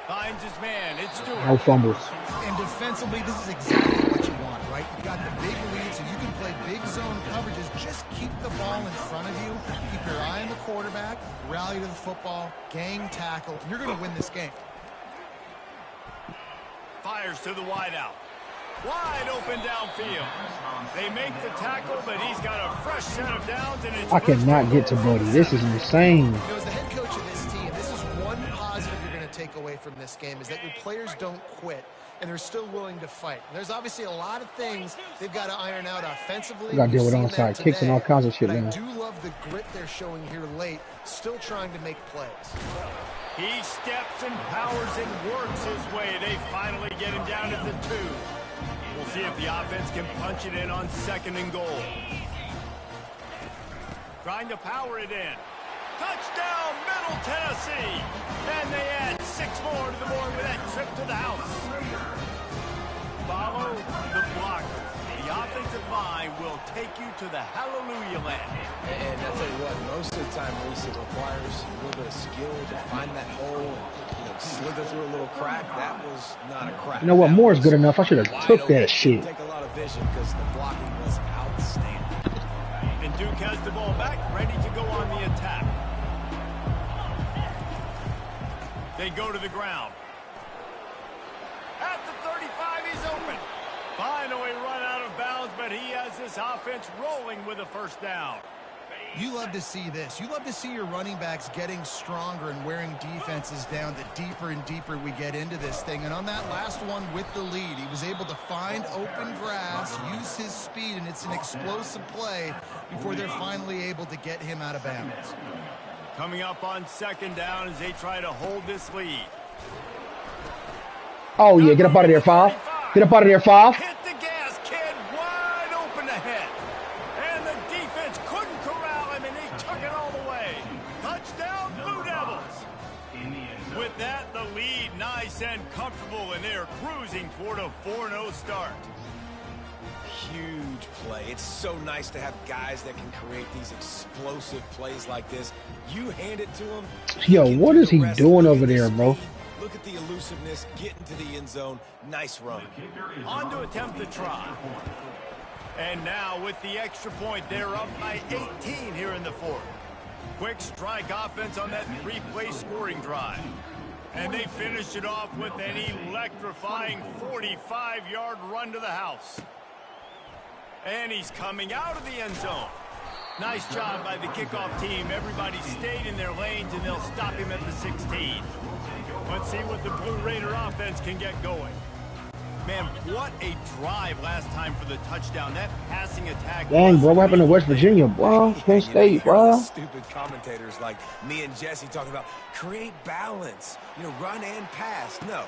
Finds his man. It's Stewart. No fumbles. And defensively, this is exactly what you want, right? You've got the big lead, so you can play big zone coverages. Just keep the ball in front of you. Keep your eye on the quarterback. Rally to the football. Gang tackle. You're going to win this game. Fires to the wideout. Wide open downfield. They make the tackle, but he's got a fresh set of downs, and it's I cannot get to Buddy. This is insane. You know, as the head coach of this team, this is one positive you're going to take away from this game, is that your players don't quit, and they're still willing to fight. And there's obviously a lot of things they've got to iron out offensively. We got to deal with onside kicks and all kinds of shit now. now. I do love the grit they're showing here late, still trying to make plays. He steps and powers and works his way. They finally get him down at the 2. We'll see if the offense can punch it in on second and goal. Trying to power it in. Touchdown, Middle Tennessee. And they add 6 more to the board with that trip to the house. Follow the blocker. The offensive line will take you to the hallelujah land. And I'll tell you what, most of the time, Reese, it requires a little bit of skill to find that hole and slither through a little crack. That was not a crack. You know what? Moore's good enough. I should have took that shit. Take a lot of vision because the blocking was outstanding. And Duke has the ball back, ready to go on the attack. They go to the ground. At the 35, he's open. Finally run out of bounds, but he has this offense rolling with a first down. You love to see this. You love to see your running backs getting stronger and wearing defenses down the deeper and deeper we get into this thing. And on that last one with the lead, he was able to find open grass, use his speed, and it's an explosive play before they're finally able to get him out of bounds. Coming up on second down as they try to hold this lead. Oh, yeah. Get up out of there, Five. Get up out of there, Five. Hit the gas, kid. Wide open ahead. And the defense couldn't corral him, and he took it all the way. Touchdown, Blue Devils. With that, the lead nice and comfortable, and they're cruising toward a 4-0 start. Huge play. It's so nice to have guys that can create these explosive plays like this. You hand it to them. Yo, what is he doing over there, bro? Look at the elusiveness, get into the end zone. Nice run. On to attempt the try. And now with the extra point, they're up by 18 here in the fourth. Quick strike offense on that 3-play scoring drive. And they finished it off with an electrifying 45-yard run to the house. And he's coming out of the end zone. Nice job by the kickoff team. Everybody stayed in their lanes, and they'll stop him at the 16. Let's see what the Blue Raider offense can get going. Man, what a drive last time for the touchdown. That passing attack. Dang, bro, what happened to West Virginia, bro? Penn State, bro. Stupid commentators like me and Jesse talking about create balance. You know, run and pass. No.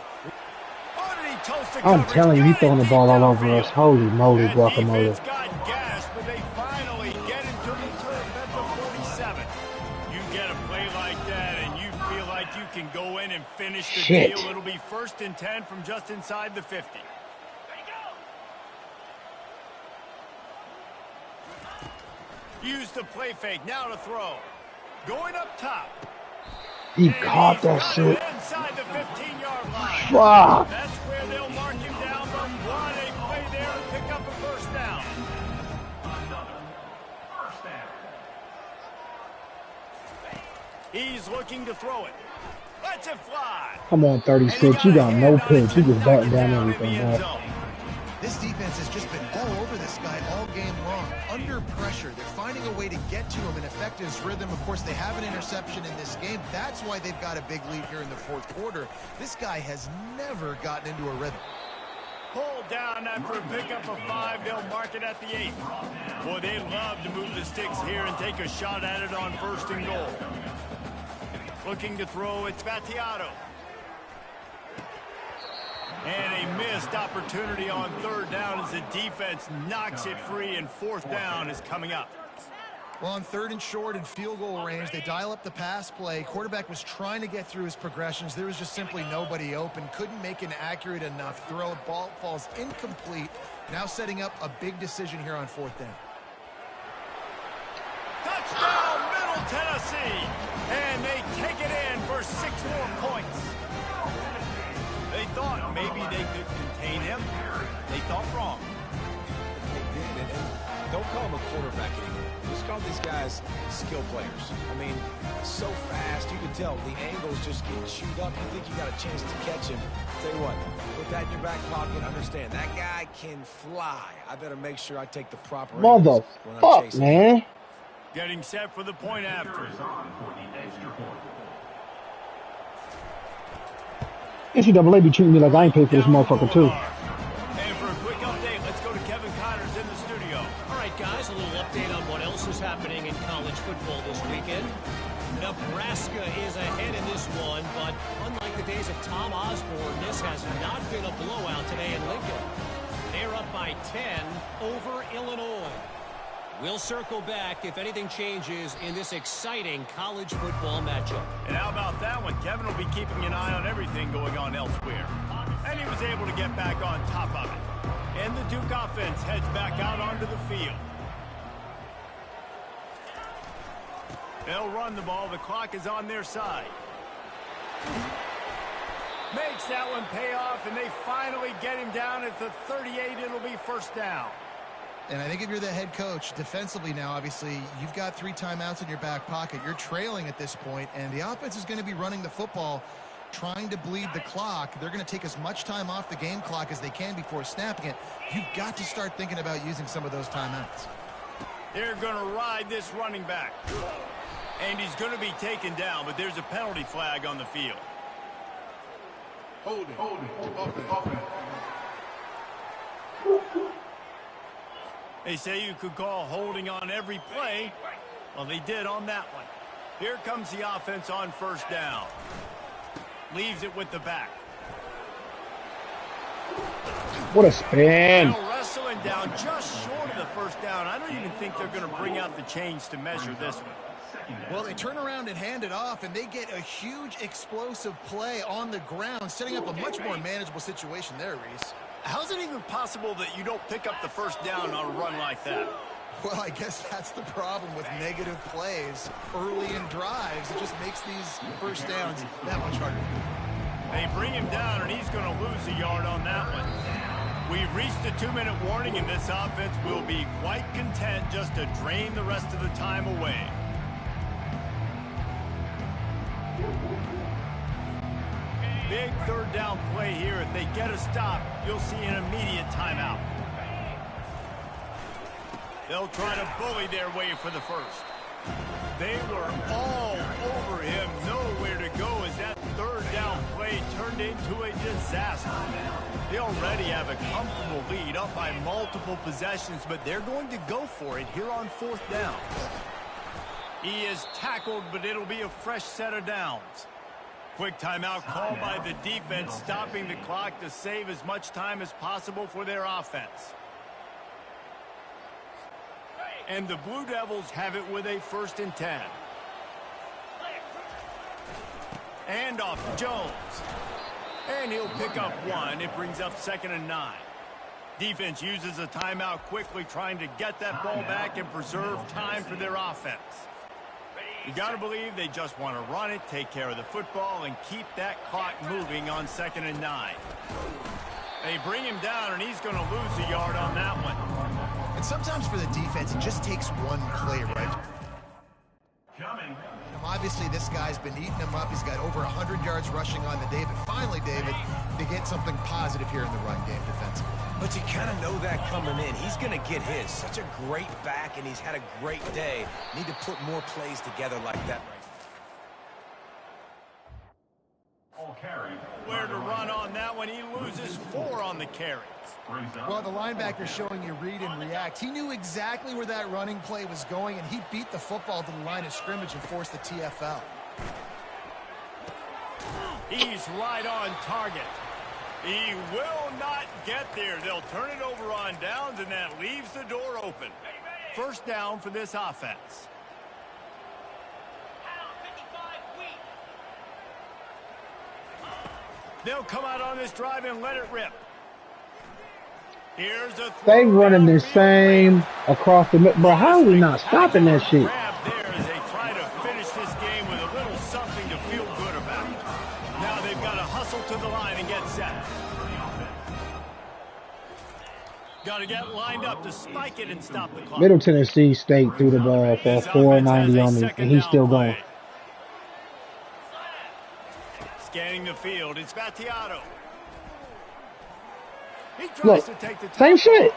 I'm telling you, he's throwing the ball all over us. Holy moly, guacamole. Got gas, but they finally get into the turf at the 47. You get a play like that, and you feel like you can go in and finish the deal. It'll be 1st and 10 from just inside the 50. Use the play fake. Now to throw. Going up top. He caught that shit. Inside the 15-yard line. Fuck. That's where they'll mark him down, but what a play there to pick up a first down. He's looking to throw it. Let's it fly. Come on, 36. You got no pitch. You just batting down everything, boy. This defense has just been all over this guy all game long. Under pressure, they're finding a way to get to him and affect his rhythm. Of course, they have an interception in this game. That's why they've got a big lead here in the fourth quarter. This guy has never gotten into a rhythm. Pulled down after a pickup of 5. They'll mark it at the 8. Boy, they'd love to move the sticks here and take a shot at it on 1st and goal. Looking to throw, it's Battiato. And a missed opportunity on 3rd down as the defense knocks it free, and 4th down is coming up. Well, on 3rd and short and field goal range, they dial up the pass play. Quarterback was trying to get through his progressions. There was just simply nobody open. Couldn't make an accurate enough throw. Ball falls incomplete. Now setting up a big decision here on 4th down. Touchdown, Middle Tennessee! And they take it in for 6 more points. They thought maybe they could contain him. They thought wrong. They did, and don't call him a quarterback anymore. Just call these guys skill players. I mean, so fast, you can tell the angles just get chewed up. You think you got a chance to catch him. Tell you what, put that in your back pocket. Understand, that guy can fly. I better make sure I take the proper angles when I'm chasing him. Man. Getting set for the point after. NCAA be treating me like I ain't paid for this motherfucker, too. And for a quick update, let's go to Kevin Connors in the studio. All right, guys, a little update on what else is happening in college football this weekend. Nebraska is ahead in this one, but unlike the days of Tom Osborne, this has not been a blowout today in Lincoln. They're up by 10 over Illinois. We'll circle back if anything changes in this exciting college football matchup. And how about that one? Kevin will be keeping an eye on everything going on elsewhere. And he was able to get back on top of it. And the Duke offense heads back out onto the field. They'll run the ball. The clock is on their side. Makes that one pay off, and they finally get him down at the 38. It'll be 1st down. And I think if you're the head coach, defensively now, obviously, you've got 3 timeouts in your back pocket. You're trailing at this point, and the offense is going to be running the football, trying to bleed the clock. They're going to take as much time off the game clock as they can before snapping it. You've got to start thinking about using some of those timeouts. They're going to ride this running back. And he's going to be taken down, but there's a penalty flag on the field. Holding. Offense. They say you could call holding on every play. Well, they did on that one. Here comes the offense on 1st down. Leaves it with the back. What a spin. Wrestling down just short of the 1st down. I don't even think they're going to bring out the chains to measure this one. Well, they turn around and hand it off, and they get a huge explosive play on the ground, setting up a much more manageable situation there, Reese. How's it even possible that you don't pick up the 1st down on a run like that? Well, I guess that's the problem with negative plays early in drives. It just makes these 1st downs that much harder. They bring him down, and he's going to lose a yard on that one. We've reached the 2-minute warning, and this offense will be quite content just to drain the rest of the time away. Big 3rd down play here. If they get a stop, you'll see an immediate timeout. They'll try to bully their way for the 1st. They were all over him. Nowhere to go as that 3rd down play turned into a disaster. They already have a comfortable lead up by multiple possessions, but they're going to go for it here on 4th down. He is tackled, but it'll be a fresh set of downs. Quick timeout call by the defense, stopping the clock to save as much time as possible for their offense. And the Blue Devils have it with a 1st and 10. And off to Jones. And he'll pick up 1. It brings up 2nd and 9. Defense uses a timeout quickly, trying to get that ball back and preserve time for their offense. You got to believe they just want to run it, take care of the football, and keep that clock moving on 2nd and 9. They bring him down, and he's going to lose a yard on that one. And sometimes for the defense, it just takes one play, right? Coming Obviously, this guy's been eating him up. He's got over 100 yards rushing on the day. But finally, David, they get something positive here in the run game defensively. But you kind of know that coming in. He's going to get his. Such a great back, and he's had a great day. Need to put more plays together like that right now. Where to run on that one? He loses 4 on the carries. Well, the linebacker showing you read and react. He knew exactly where that running play was going, and he beat the football to the line of scrimmage and forced the TFL. He's right on target. He will not get there. They'll turn it over on downs, and that leaves the door open. First down for this offense. They'll come out on this drive and let it rip. Here's a They running the same across the middle. Bro, how are we not stopping that shit? Grab there as they try to finish this game with a little something to feel good about. Now they've got to hustle to the line and get set. Got to get lined up to spike it and stop the clock. Middle Tennessee State threw the ball for 490 on me, and he's still going. Scanning the field, it's Battiato. He tries Look, to take the same shit.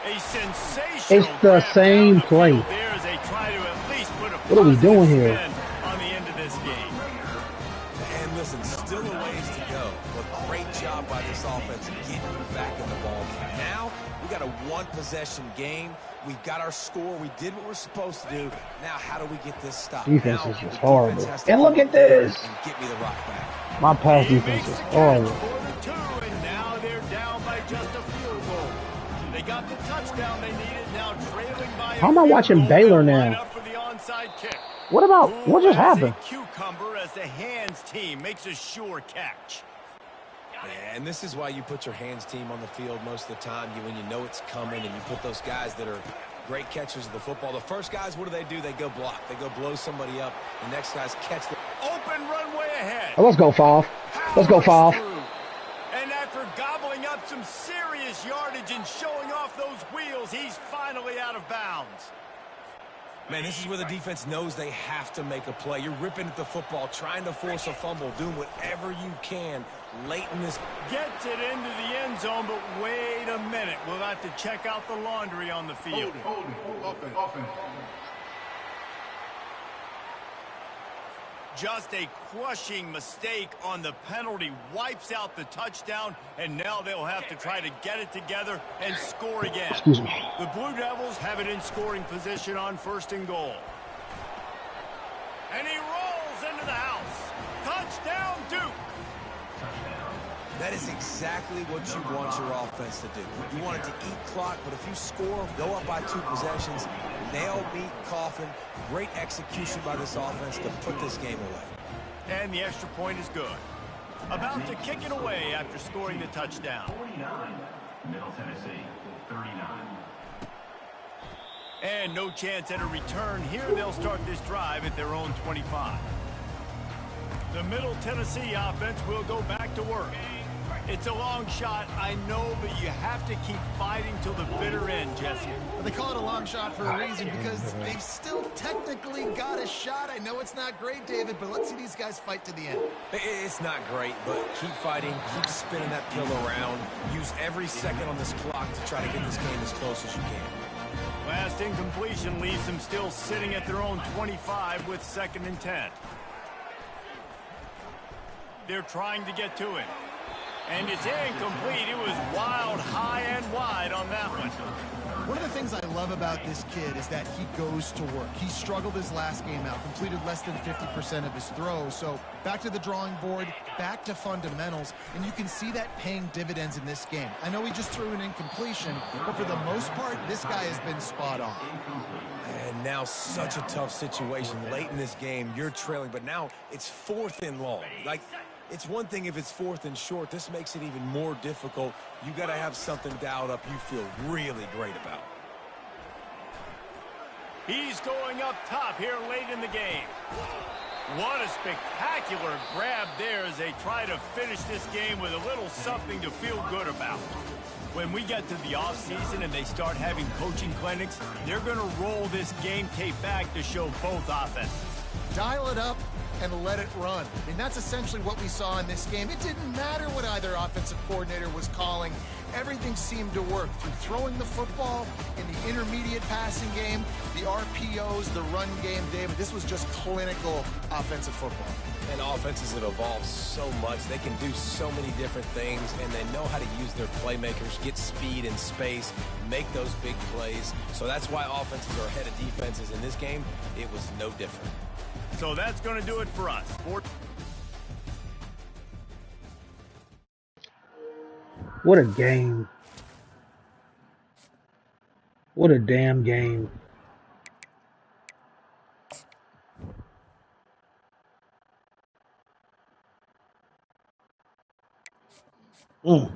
A sensational It's the grab same down the play. field there as they try to at least put a What are we doing positive here? spin on the end of this game. And listen, still a ways to go, but great job by this offense getting you back in the ball game. Now, we got a one-possession game. We've got our score. We did what we're supposed to do. Now, how do we get this stopped? Defense Now, is just the horrible. defense has to And look come at this. and get me the rock back. My pass He defense makes is the catch horrible. for the 2, and now they're down by just a field goal. They got the touchdown they needed, now trailing by How am I watching Baylor now? For the onside kick. What about, what just happened? A cucumber as the hands team makes a sure catch. Yeah, and this is why you put your hands team on the field most of the time. When you know it's coming, and you put those guys that are great catchers of the football. The first guys, what do? They go block. They go blow somebody up. The next guys catch the open runway ahead. Oh, let's go, Favre. Let's go, Favre. And after gobbling up some serious yardage and showing off those wheels, he's finally out of bounds. Man, this is where the defense knows they have to make a play. You're ripping at the football, trying to force a fumble, doing whatever you can late in this. Gets it into the end zone, but wait a minute. We'll have to check out the laundry on the field. Offense. Just a crushing mistake on the penalty wipes out the touchdown, and now they'll have to try to get it together and score again. Excuse me. The Blue Devils have it in scoring position on 1st and goal. And he rolls into the house. Touchdown, Duke. That is exactly what you want your offense to do. You want it to eat clock, but if you score, go up by 2 possessions, nail, beat, coffin. Great execution by this offense to put this game away. And the extra point is good. About to kick it away after scoring the touchdown. 49. Middle Tennessee, 39. And no chance at a return here. They'll start this drive at their own 25. The Middle Tennessee offense will go back to work. It's a long shot, I know, but you have to keep fighting till the bitter end, Jesse. Well, they call it a long shot for a reason because they've still technically got a shot. I know it's not great, David, but let's see these guys fight to the end. It's not great, but keep fighting, keep spinning that pill around. Use every second on this clock to try to get this game as close as you can. Last incompletion leaves them still sitting at their own 25 with 2nd and 10. They're trying to get to it. And it's incomplete. It was wild, high and wide on that one. One of the things I love about this kid is that he goes to work. He struggled his last game out, completed less than 50% of his throws. So back to the drawing board, back to fundamentals, and you can see that paying dividends in this game. I know he just threw an incompletion, but for the most part, this guy has been spot on. And now such a tough situation late in this game. You're trailing, but now it's 4th and long. Like, it's one thing if it's 4th and short. This makes it even more difficult. You got to have something dialed up you feel really great about. He's going up top here late in the game. What a spectacular grab there as they try to finish this game with a little something to feel good about. When we get to the offseason and they start having coaching clinics, they're going to roll this game tape back to show both offenses. dial it up and let it run. I mean, that's essentially what we saw in this game. It didn't matter what either offensive coordinator was calling. Everything seemed to work through throwing the football in the intermediate passing game, the RPOs, the run game, David. This was just clinical offensive football. And offenses have evolved so much. They can do so many different things, and they know how to use their playmakers, get speed and space, make those big plays. So that's why offenses are ahead of defenses. In this game, it was no different. So that's going to do it for us. What a game. What a damn game. Mm.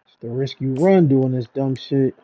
It's the risk you run doing this dumb shit.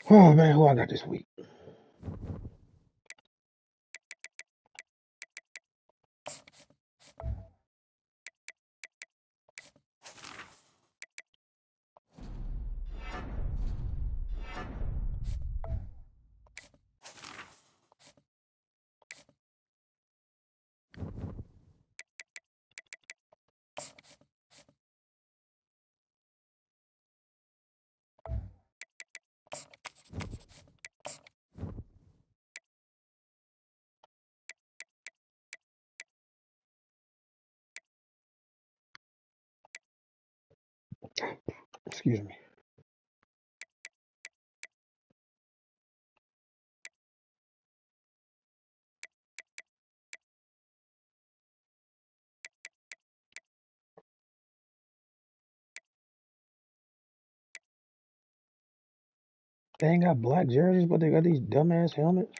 Oh man, who I got this week? Excuse me. They ain't got black jerseys, but they got these dumbass helmets.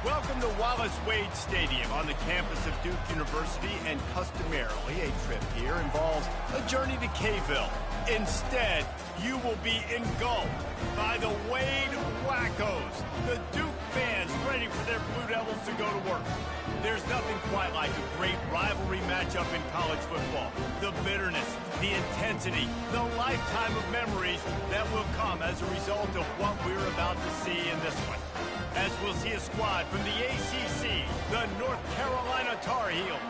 Welcome to Wallace Wade Stadium on the campus of Duke University, and customarily a trip here involves a journey to K-Ville. Instead, you will be engulfed by the Wade Wackos, the Duke fans ready for their Blue Devils to go to work. There's nothing quite like a great rivalry matchup in college football. The bitterness, the intensity, the lifetime of memories that will come as a result of what we're about to see in this one. As we'll see a squad from the ACC, the North Carolina Tar Heels,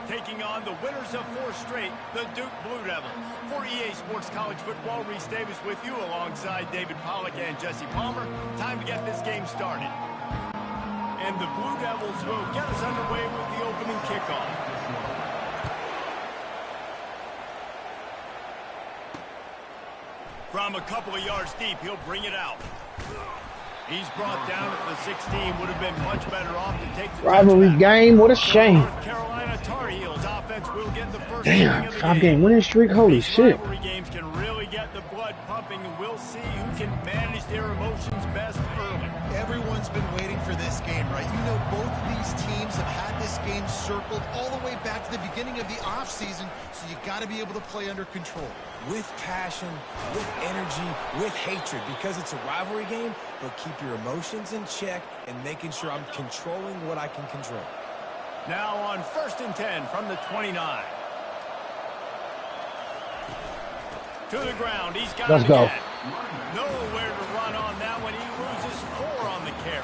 taking on the winners of 4 straight, the Duke Blue Devils. For EA Sports College Football, Reese Davis with you alongside David Pollack and Jesse Palmer. Time to get this game started. And the Blue Devils will get us underway with the opening kickoff. From a couple of yards deep, he'll bring it out. He's brought down at the 16. Would have been much better off to take the rivalry touchback. game. What a shame. North Carolina Tar Heels offense will get the first Damn, of the 5-game winning streak. Holy These shit. rivalry games can really get the blood pumping, and we'll see who can manage their emotions best early. Everyone's been waiting for this game, right? You know, both of these teams have had this game circled all the way back to the beginning of the offseason, so you got to be able to play under control. With passion, with energy, with hatred, because it's a rivalry game, but keep your emotions in check and making sure I'm controlling what I can control. Now on 1st and 10 from the 29. To the ground, he's got Let's it go. again. Nowhere to run on that one. He loses 4 on the carry.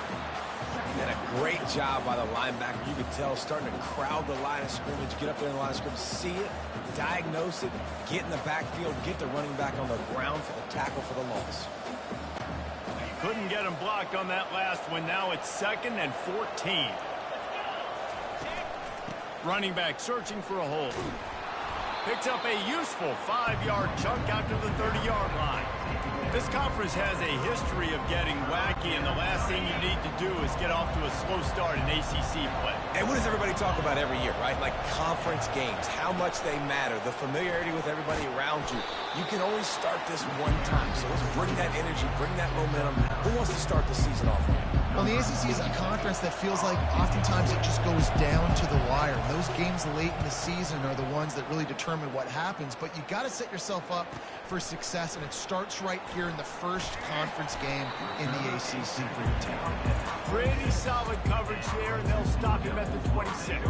And a great job by the linebacker. You could tell starting to crowd the line of scrimmage, get up there in the line of scrimmage, see it, diagnose it, get in the backfield, get the running back on the ground for the tackle for the loss. Couldn't get him blocked on that last one. Now it's 2nd and 14. Running back searching for a hole. Picks up a useful 5-yard chunk out to the 30-yard line. This conference has a history of getting wacky, and the last thing you need to do is get off to a slow start in ACC play. And what does everybody talk about every year, right? Like conference games, how much they matter, the familiarity with everybody around you. You can only start this one time, so let's bring that energy, bring that momentum. Who wants to start the season off with? Well, the ACC is a conference that feels like oftentimes it just goes down to the wire. Those games late in the season are the ones that really determine what happens, but you got to set yourself up for success, and it starts right here in the first conference game in the ACC for your team. Pretty solid coverage there, and they'll stop him at the 26.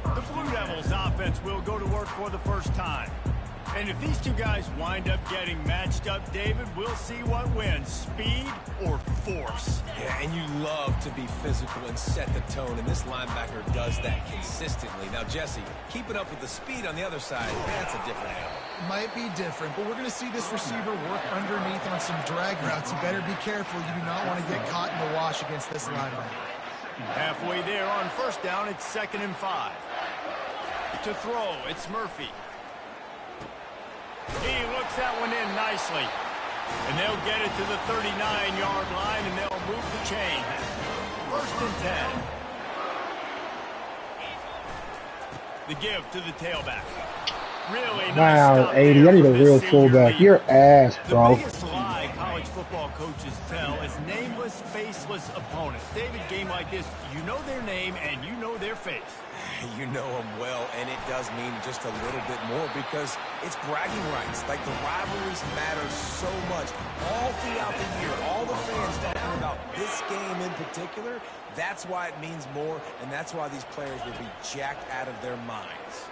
The Blue Devils offense will go to work for the first time. And if these two guys wind up getting matched up, David, we'll see what wins, speed or force. Yeah, and you love to be physical and set the tone, and this linebacker does that consistently. Now, Jesse, keeping up with the speed on the other side, that's a different animal. Might be different, but we're going to see this receiver work underneath on some drag routes. You better be careful. You do not want to get caught in the wash against this linebacker. Halfway there on 1st down, it's 2nd and 5. To throw, it's Murphy. He looks that one in nicely. And they'll get it to the 39-yard line, and they'll move the chain. 1st and 10. The give to the tailback. Really nice. Wow, 80. I need a real fullback. Your ass, bro. The biggest lie college football coaches tell is nameless, faceless opponents. David, game like this, you know their name and you know their face. You know them well, and it does mean just a little bit more because it's bragging rights. Like, the rivalries matter so much. All throughout the year, all the fans talking about this game in particular, that's why it means more, and that's why these players will be jacked out of their minds.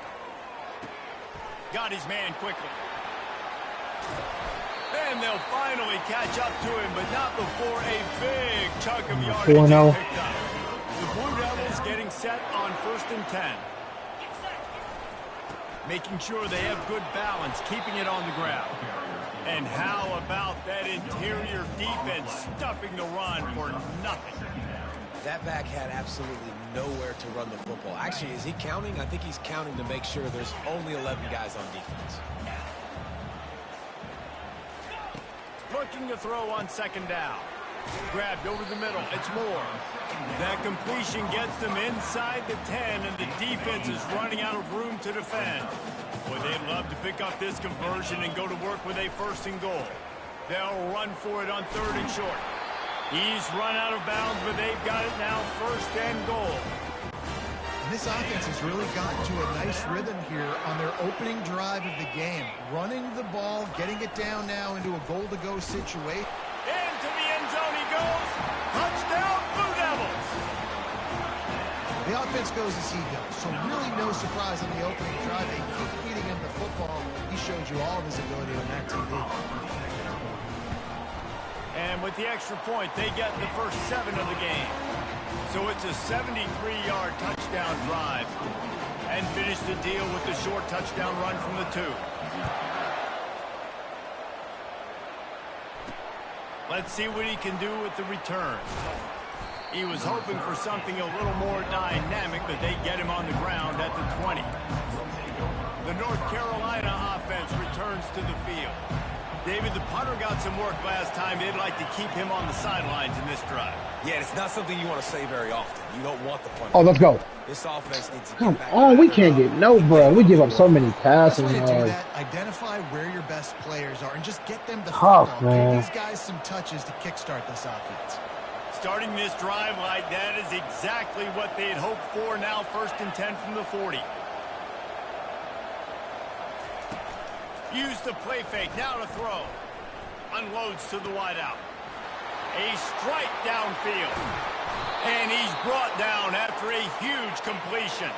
Got his man quickly. And they'll finally catch up to him, but not before a big chunk of yardage is picked up. The Blue Devils getting set on 1st and 10. Making sure they have good balance, keeping it on the ground. And how about that interior defense stuffing the run for nothing? That back had absolutely nowhere to run the football. Actually, is he counting? I think he's counting to make sure there's only 11 guys on defense. Looking to throw on 2nd down. Grabbed over the middle. It's Moore. That completion gets them inside the 10, and the defense is running out of room to defend. Boy, they'd love to pick up this conversion and go to work with a 1st and goal. They'll run for it on 3rd and short. He's run out of bounds, but they've got it now 1st and goal. And this offense has really gotten to a nice rhythm here on their opening drive of the game. Running the ball, getting it down now into a goal-to-go situation. Into the end zone he goes. Touchdown, Blue Devils. The offense goes as he goes, so really no surprise on the opening drive. They keep feeding him the football. He showed you all of his ability on that TV. And with the extra point, they get the first 7 of the game. So it's a 73-yard touchdown drive. And finish the deal with the short touchdown run from the 2. Let's see what he can do with the return. He was hoping for something a little more dynamic, but they get him on the ground at the 20. The North Carolina offense returns to the field. David, the punter got some work last time. They'd like to keep him on the sidelines in this drive. Yeah, it's not something you want to say very often. You don't want the punter. Oh, let's go. This offense needs to Come on, we can't get no, bro. We give up so many passing yards. Identify where your best players are and just get them the Tough, football. man. Give these guys some touches to kickstart this offense. Starting this drive like that is exactly what they had hoped for. Now 1st and 10 from the 40. Use the play fake. Now to throw. Unloads to the wideout. A strike downfield. And he's brought down after a huge completion.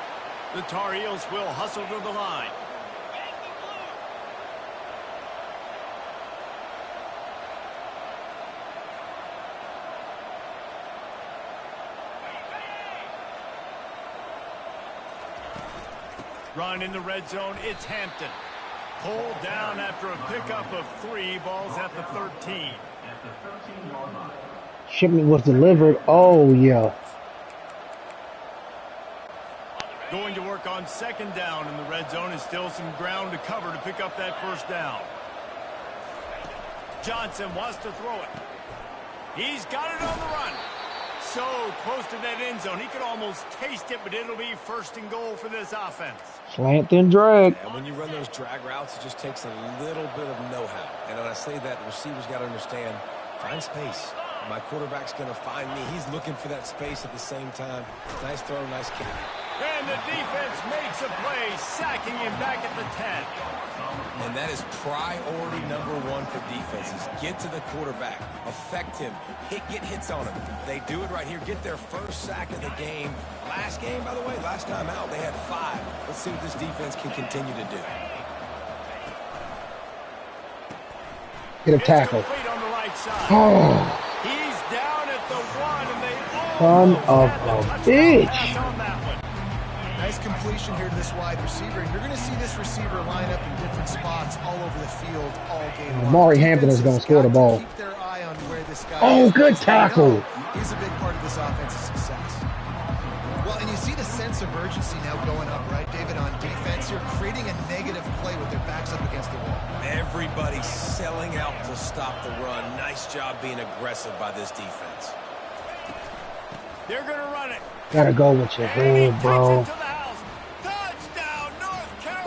The Tar Heels will hustle to the line. Run in the red zone. It's Hampton. Pulled down after a pickup of 3. Balls at the 13. Shipment was delivered. Oh, yeah. Going to work on 2nd down in the red zone. Is still some ground to cover to pick up that 1st down. Johnson wants to throw it. He's got it on the run. So close to that end zone. He could almost taste it, but it'll be 1st and goal for this offense. Slant and drag. And when you run those drag routes, it just takes a little bit of know-how. And when I say that, the receiver's got to understand, find space. My quarterback's going to find me. He's looking for that space at the same time. Nice throw, nice kick. And the defense makes a play, sacking him back at the 10. And that is priority #1 for defenses. Get to the quarterback. Affect him. Get hits on him. They do it right here. Get their 1st sack of the game. Last game, by the way, last time out, they had 5. Let's see what this defense can continue to do. Get a tackle. On the right side. Oh. He's down at the 1, and they Son of a bitch. on that one. Nice completion here to this wide receiver. You're going to see this receiver line up in different spots all over the field all game long. Amari Hampton is going to score the ball. Keep their eye on where this guy Oh, is. good tackle. He's a big part of this offense's success. Well, and you see the sense of urgency now going up, right, David, on defense. You're creating a negative play with their backs up against the wall. Everybody's selling out to stop the run. Nice job being aggressive by this defense. They're going to run it. Gotta go with your head, bro.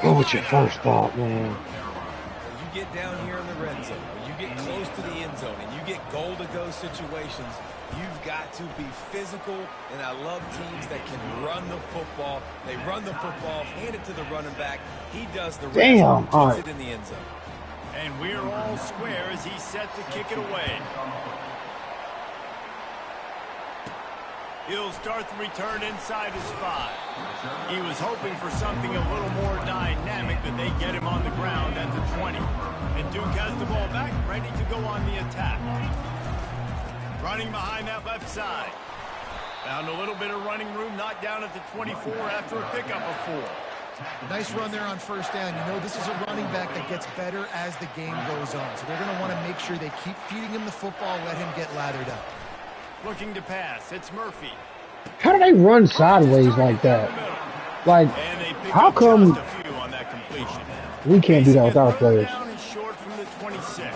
Go with your first thought, man. When you get down here in the red zone, when you get close to the end zone, and you get goal-to-go situations, you've got to be physical, and I love teams that can run the football. They run the football, hand it to the running back. He does the rest. Damn, all Puts right. it in the end zone. And we're all square as he's set to kick it away. He'll start the return inside his 5. He was hoping for something a little more dynamic, but they get him on the ground at the 20. And Duke has the ball back, ready to go on the attack. Running behind that left side. Found a little bit of running room, knocked down at the 24 after a pickup of 4. Nice run there on 1st down. You know, this is a running back that gets better as the game goes on. So they're going to want to make sure they keep feeding him the football, let him get lathered up. Looking to pass. It's Murphy. How do they run sideways like that? Like, how come we can't do that with our players? Down and short from the 26.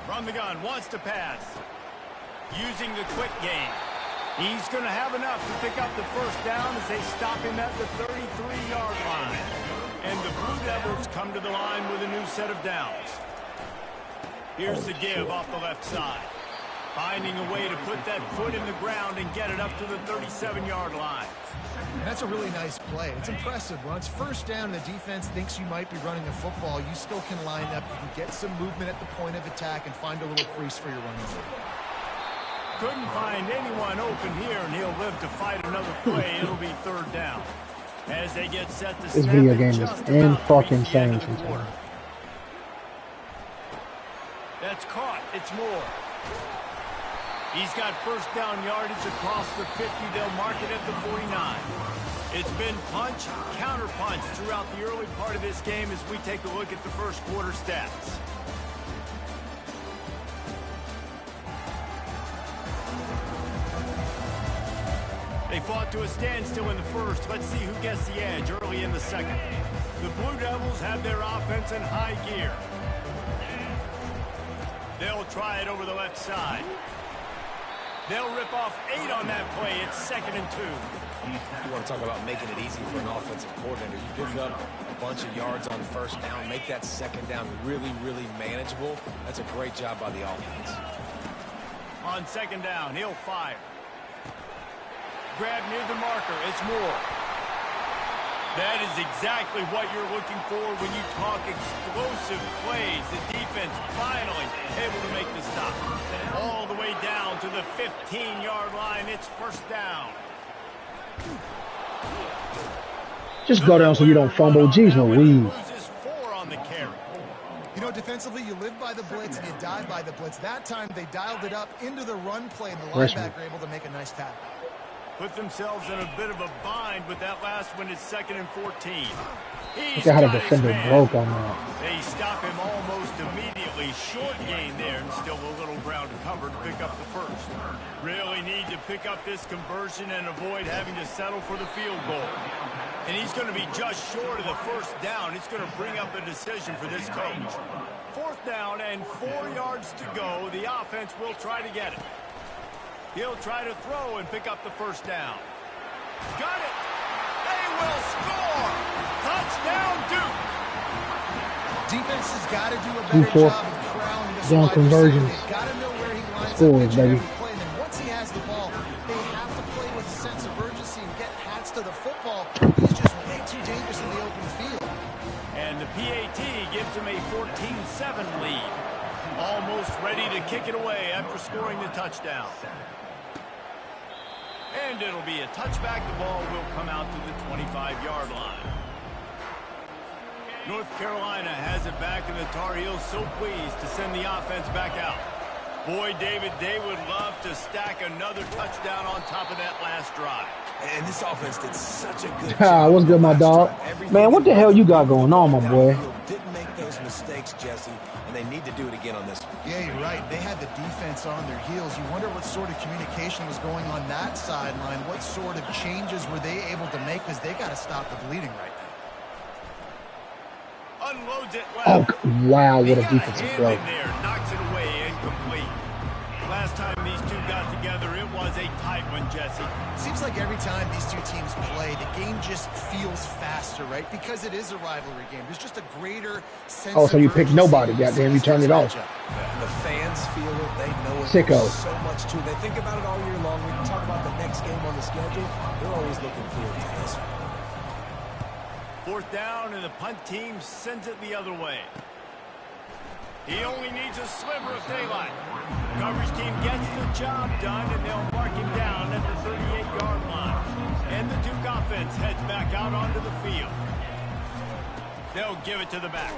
From the gun, wants to pass. Using the quick game. He's going to have enough to pick up the 1st down as they stop him at the 33-yard line. And the Blue Devils come to the line with a new set of downs. Here's the give off the left side. Finding a way to put that foot in the ground and get it up to the 37-yard line. That's a really nice play. It's impressive. When it's first down and the defense thinks you might be running the football, you still can line up. You can get some movement at the point of attack and find a little crease for your running game. Couldn't find anyone open here, and he'll live to fight another play. It'll be third down. As they get set to This video game is fucking insane sometimes. That's caught. It's Moore. He's got first down yardage across the 50. They'll mark it at the 49. It's been punch, counter punch throughout the early part of this game as we take a look at the first quarter stats. They fought to a standstill in the first. Let's see who gets the edge early in the second. The Blue Devils have their offense in high gear. They'll try it over the left side. They'll rip off 8 on that play. It's 2nd and 2. You want to talk about making it easy for an offensive coordinator. You pick up a bunch of yards on first down, make that second down really, really manageable. That's a great job by the offense. On second down, he'll fire. Grab near the marker. It's Moore. That is exactly what you're looking for when you talk explosive plays. The defense finally able to make the stop. All the way down to the 15-yard line. It's first down. Just go down so you don't fumble. Jeez Louise. You know, defensively, you live by the blitz and you die by the blitz. That time, they dialed it up into the run play, and the linebacker able to make a nice tackle. Put themselves in a bit of a bind with that last one. It's 2nd and 14. Look at how the defender broke on that. They stop him almost immediately. Short gain there, and still a little ground to cover to pick up the first. Really need to pick up this conversion and avoid having to settle for the field goal. And he's going to be just short of the first down. It's going to bring up a decision for this coach. 4th down and 4 yards to go. The offense will try to get it. He'll try to throw and pick up the first down. Got it! They will score! Touchdown, Duke! Defense has got to do a better job of crowding this down conversions. They've got to know where he lines Scores, up baby. every play. And then once he has the ball, they have to play with a sense of urgency and get hats to the football. He's just way too dangerous in the open field. And the PAT gives him a 14-7 lead. Almost ready to kick it away after scoring the touchdown. And it'll be a touchback. The ball will come out to the 25-yard line. North Carolina has it back, and the Tar Heels so pleased to send the offense back out. Boy, David, they would love to stack another touchdown on top of that last drive. And this offense did such a good job. What's good, my dog? Man, what the hell you got going on, my boy? Didn't make those mistakes, Jesse, and they need to do it again on this one. Yeah, you're right. They had the defense on their heels. You wonder what sort of communication was going on that sideline. What sort of changes were they able to make, because they got to stop the bleeding right now. Unloads it Oh, left. wow, what a defensive play. There, knocks it away, incomplete. Last time these two got together, it was a tight one, Jesse. Seems like every time these two teams play, the game just feels faster, right? Because it is a rivalry game. There's just a greater sense Oh, so you of picked urgency. nobody, goddamn, you turned it off. The fans feel it. They know it. Sicko. There's so much to it. They think about it all year long. We can talk about the next game on the schedule. They're always looking forward to this one. 4th down, and the punt team sends it the other way. He only needs a sliver of daylight. Coverage team gets the job done, and they'll mark him down at the 38-yard line. And the Duke offense heads back out onto the field. They'll give it to the back.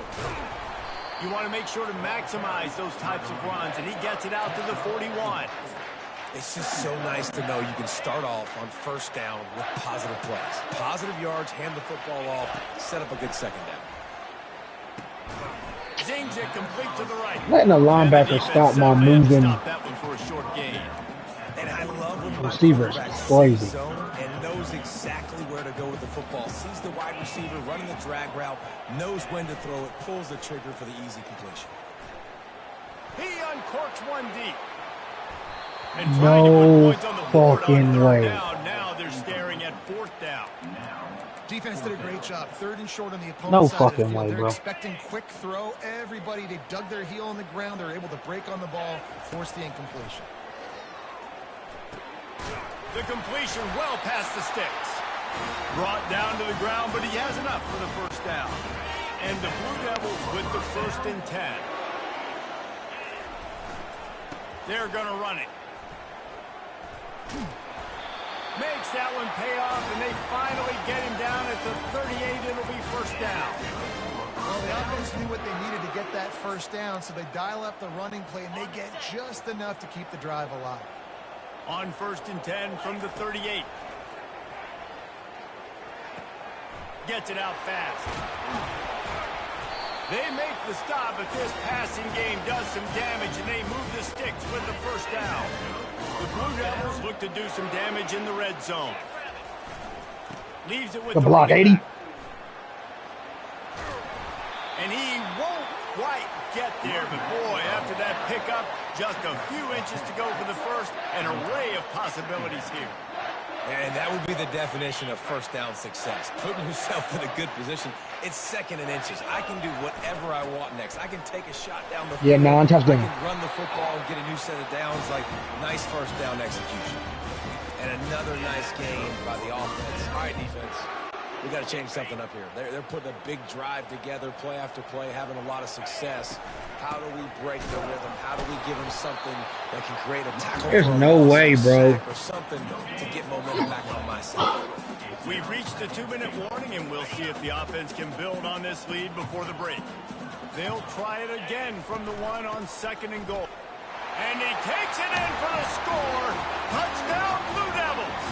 You want to make sure to maximize those types of runs, and he gets it out to the 41. It's just so nice to know you can start off on first down with positive plays. Positive yards, hand the football off, set up a good second down. Zings it complete to the right. Letting a linebacker stop my moving Stop that one for a short gain. And I love when the receivers. quarterback Crazy. sees zone and knows exactly where to go with the football. Sees the wide receiver running the drag route, knows when to throw it, pulls the trigger for the easy completion. He uncorks one deep. And No trying to put points on the board on fucking 3rd way. down. Now they're staring at 4th down. Defense did a great job. 3rd and short on the opponent's No side of the fucking field. way, They're bro. expecting quick throw. Everybody, they dug their heel on the ground. They're able to break on the ball, force the incompletion. The completion well past the sticks. Brought down to the ground, but he has enough for the first down. And the Blue Devils with the 1st and 10. They're going to run it. Makes that one pay off, and they finally get him down at the 38. It'll be first down. Well, the offense knew what they needed to get that first down, so they dial up the running play, and they get just enough to keep the drive alive. On 1st and 10 from the 38. Gets it out fast. They make the stop, but this passing game does some damage, and they move the sticks with the first down. The Blue Devils look to do some damage in the red zone. Leaves it with the block, 80. And he won't quite get there, but boy, after that pickup, just a few inches to go for the first. An array of possibilities here. And that would be the definition of first down success. Putting yourself in a good position. It's 2nd and inches. I can do whatever I want next. I can take a shot down the field. Yeah, non-touchdown. I can run the football and get a new set of downs. Like, nice first down execution. And another nice game by the offense. All right, defense. We got to change something up here. They're putting a big drive together, play after play, having a lot of success. How do we break the rhythm? How do we give them something that can create a tackle? There's no way, bro. Or something to get momentum back on my side. We've reached the 2-minute warning, and we'll see if the offense can build on this lead before the break. They'll try it again from the 1 on 2nd and goal. And he takes it in for the score. Touchdown, Blue Devils.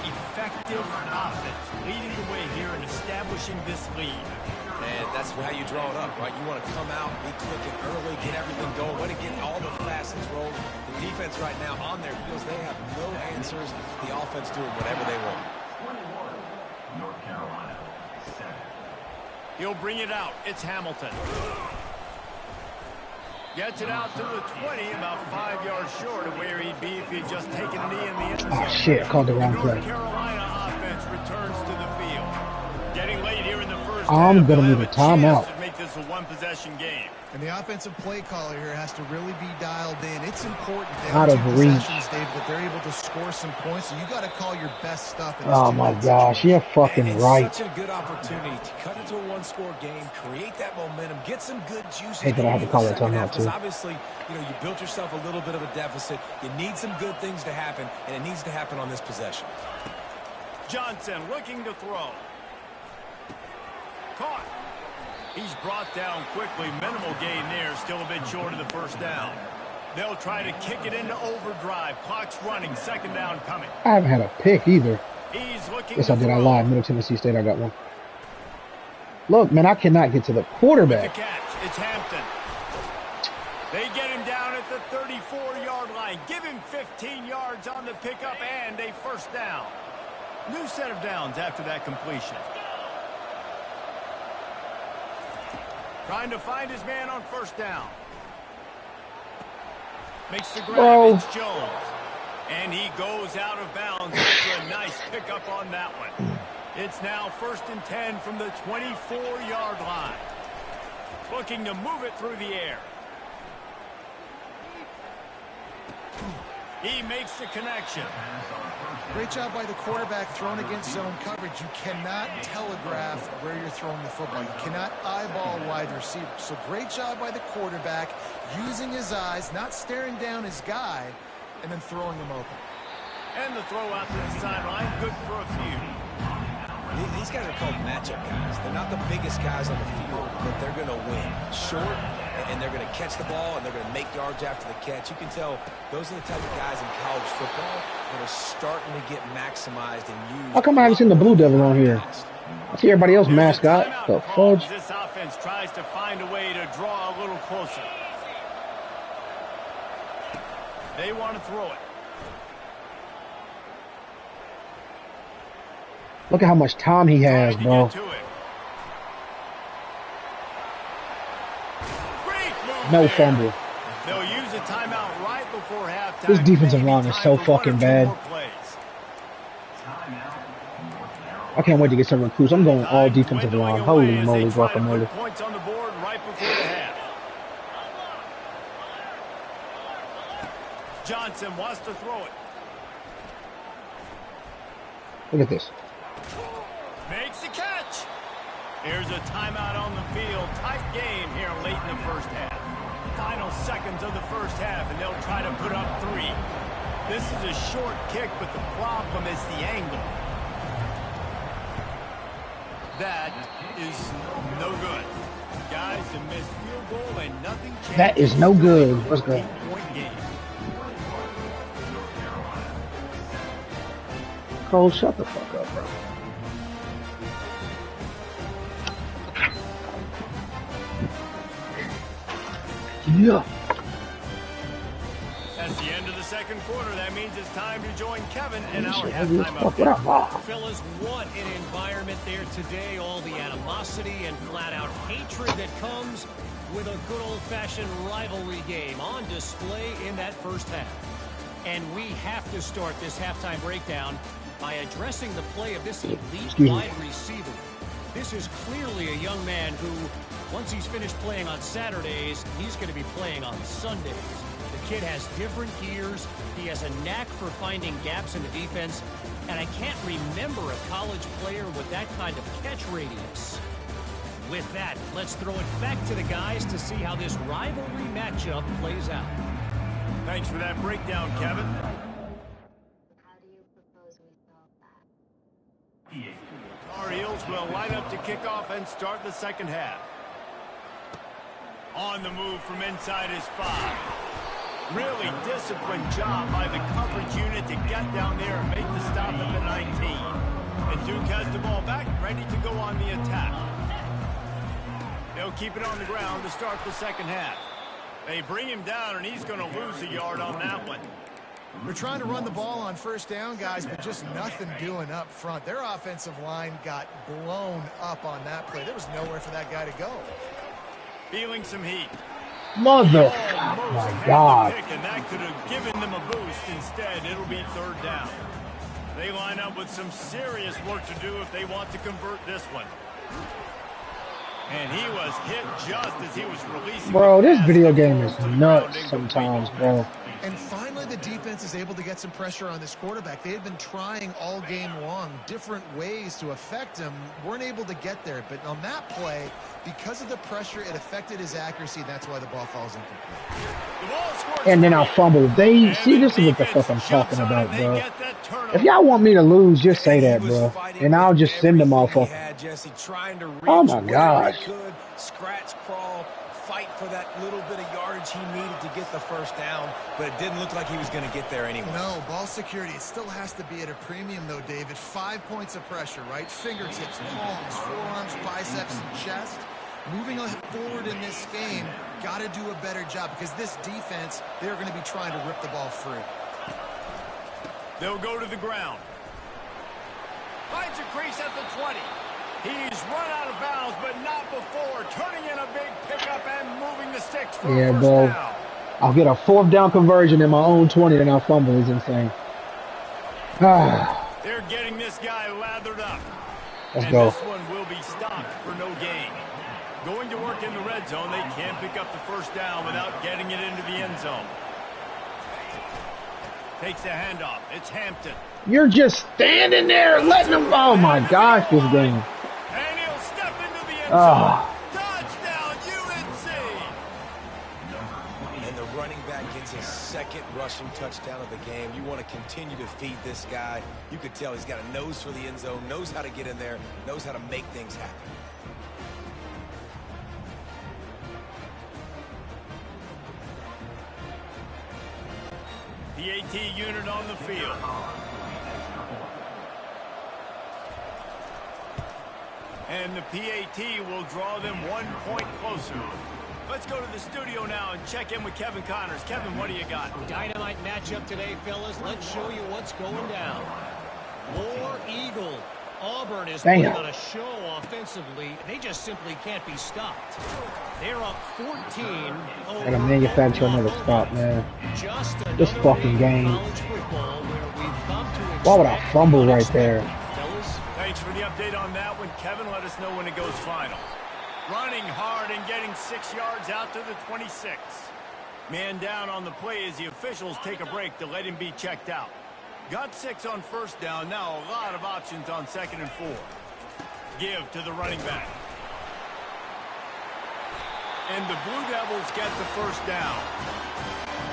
Effective offense leading the way here and establishing this lead. And that's how you draw it up, right? You want to come out, be clicking early, get everything going, want to get all the facets rolling. The defense right now on their heels, they have no answers. The offense doing whatever they want. 21, North Carolina, 7. He'll bring it out. It's Hamilton. Gets it out to the 20, about 5 yards short of where he'd be if he'd just taken a knee in the end zone. Oh, shit. I called the wrong play. North Carolina offense returns to the field. Getting late here in the first I'm half, going to they'll need a have chance timeout. to make this a one-possession game. And the offensive play caller here has to really be dialed in. It's important Out down of 2 reach. possessions, Dave, that they're able to score some points. So you got to call your best stuff. In this Oh, my 2-minute gosh. situation. You're fucking And it's right. such a good opportunity to cut into a one-score game, create that momentum, get some good juice. Hey, but I have to call a timeout, Because too. obviously, you built yourself a little bit of a deficit. You need some good things to happen, and it needs to happen on this possession. Johnson looking to throw. Caught. He's brought down quickly. Minimal gain there. Still a bit short of the first down. They'll try to kick it into overdrive. Clock's running. 2nd down coming. I haven't had a pick either. He's looking Yes, to I did. I throw. lied. Middle Tennessee State, I got one. Look, man, I cannot get to the With the quarterback. catch, it's Hampton. They get him down at the 34-yard line. Give him 15 yards on the pickup and a first down. New set of downs after that completion. Trying to find his man on first down. Makes the grab. Bro. It's Jones. And he goes out of bounds after a nice pickup on that one. It's now 1st and 10 from the 24-yard line. Looking to move it through the air. He makes the connection. Great job by the quarterback thrown against zone coverage. You cannot telegraph where you're throwing the football. You cannot eyeball wide receiver. So great job by the quarterback using his eyes, not staring down his guy, and then throwing him open. And the throw out to the sideline. Good for a few. These guys are called matchup guys. They're not the biggest guys on the field, but they're going to win. Short, and they're going to catch the ball, and they're going to make yards after the catch. You can tell those are the type of guys in college football that are starting to get maximized and used. How come I haven't seen the Blue Devil on here? I see everybody else mascot. The fudge. This offense tries to find a way to draw a little closer. They want to throw it. Look at how much time he has, Trying to bro. get to it. Great move No there. fumble. They'll use a timeout right before halftime. This defensive Maybe line is time so for one or fucking two bad. more plays. I can't wait to get some recruits. I'm going all Time defensive dwindling line. away Holy as moly, they try to guacamole. put points on the board right before the half. Johnson wants to throw it. Look at this. Makes the catch. Here's a timeout on the field. Tight game here late in the first half. Final seconds of the first half, and they'll try to put up 3. This is a short kick, but the problem is the angle. That is no good. Guys, a missed field goal and nothing changes. That is no good. Let's go. 8-point game. Cole, shut the fuck up, bro. Yeah. That's the end of the second quarter. That means it's time to join Kevin in our Shit, halftime what up, update. Fellas, what an environment there today. All the animosity and flat-out hatred that comes with a good old-fashioned rivalry game on display in that first half. And we have to start this halftime breakdown by addressing the play of this elite wide receiver. This is clearly a young man who, once he's finished playing on Saturdays, he's going to be playing on Sundays. The kid has different gears. He has a knack for finding gaps in the defense. And I can't remember a college player with that kind of catch radius. With that, let's throw it back to the guys to see how this rivalry matchup plays out. Thanks for that breakdown, Kevin. How do you propose we solve that? Our Heels will line up to kick off and start the second half. On the move from inside his 5. Really disciplined job by the coverage unit to get down there and make the stop at the 19. And Duke has the ball back, ready to go on the attack. They'll keep it on the ground to start the second half. They bring him down, and he's going to lose a yard on that one. They're trying to run the ball on first down, guys, but just nothing doing up front. Their offensive line got blown up on that play. There was nowhere for that guy to go. Feeling some heat. Mother. Oh, my God. And that could have given them a boost. Instead, it'll be third down. They line up with some serious work to do if they want to convert this one. And he was hit just as he was releasing. Bro, this video game is nuts sometimes, bro. And finally, the defense is able to get some pressure on this quarterback. They had been trying all game long different ways to affect him. Weren't able to get there. But on that play, because of the pressure, it affected his accuracy. That's why the ball falls incomplete. And then I fumbled. They see, this is what the fuck I'm talking about, bro. If y'all want me to lose, just say that, bro. And I'll just send them off. Oh my gosh. Scratch, crawl, fight for that little bit of yardage he needed to get the first down, but it didn't look like he was going to get there anyway. No, ball security, it still has to be at a premium, though, David. 5 points of pressure, right? Fingertips, palms, forearms, biceps, and chest. Moving forward in this game, got to do a better job because this defense, they're going to be trying to rip the ball free. They'll go to the ground. Finds a crease at the 20. He's run out of bounds, but not before. Turning in a big pickup and moving the sticks for Yeah, first bro. down. I'll get a 4th down conversion in my own 20 and I'll fumble. It's insane. They're getting this guy lathered up. Let's and go. This one will be stopped for no gain. Going to work in the red zone, they can't pick up the first down without getting it into the end zone. Takes the handoff. It's Hampton. You're just standing there letting them. Oh my gosh, this game. And he'll step into the end zone. Touchdown, UNC! And the running back gets his second rushing touchdown of the game. You want to continue to feed this guy. You could tell he's got a nose for the end zone, knows how to get in there, knows how to make things happen. PAT unit on the field. And the PAT will draw them 1 point closer. Let's go to the studio now and check in with Kevin Connors. Kevin, what do you got? Dynamite matchup today, fellas. Let's show you what's going down. War Eagle. Auburn is putting on a show offensively. They just simply can't be stopped. They're up 14. Gotta manufacture another stop, man. This fucking game. Why would I fumble right there? Thanks for the update on that one, Kevin. Let us know when it goes final. Running hard and getting 6 yards out to the 26. Man down on the play as the officials take a break to let him be checked out. Got 6 on first down. Now a lot of options on 2nd and 4. Give to the running back. And the Blue Devils get the first down.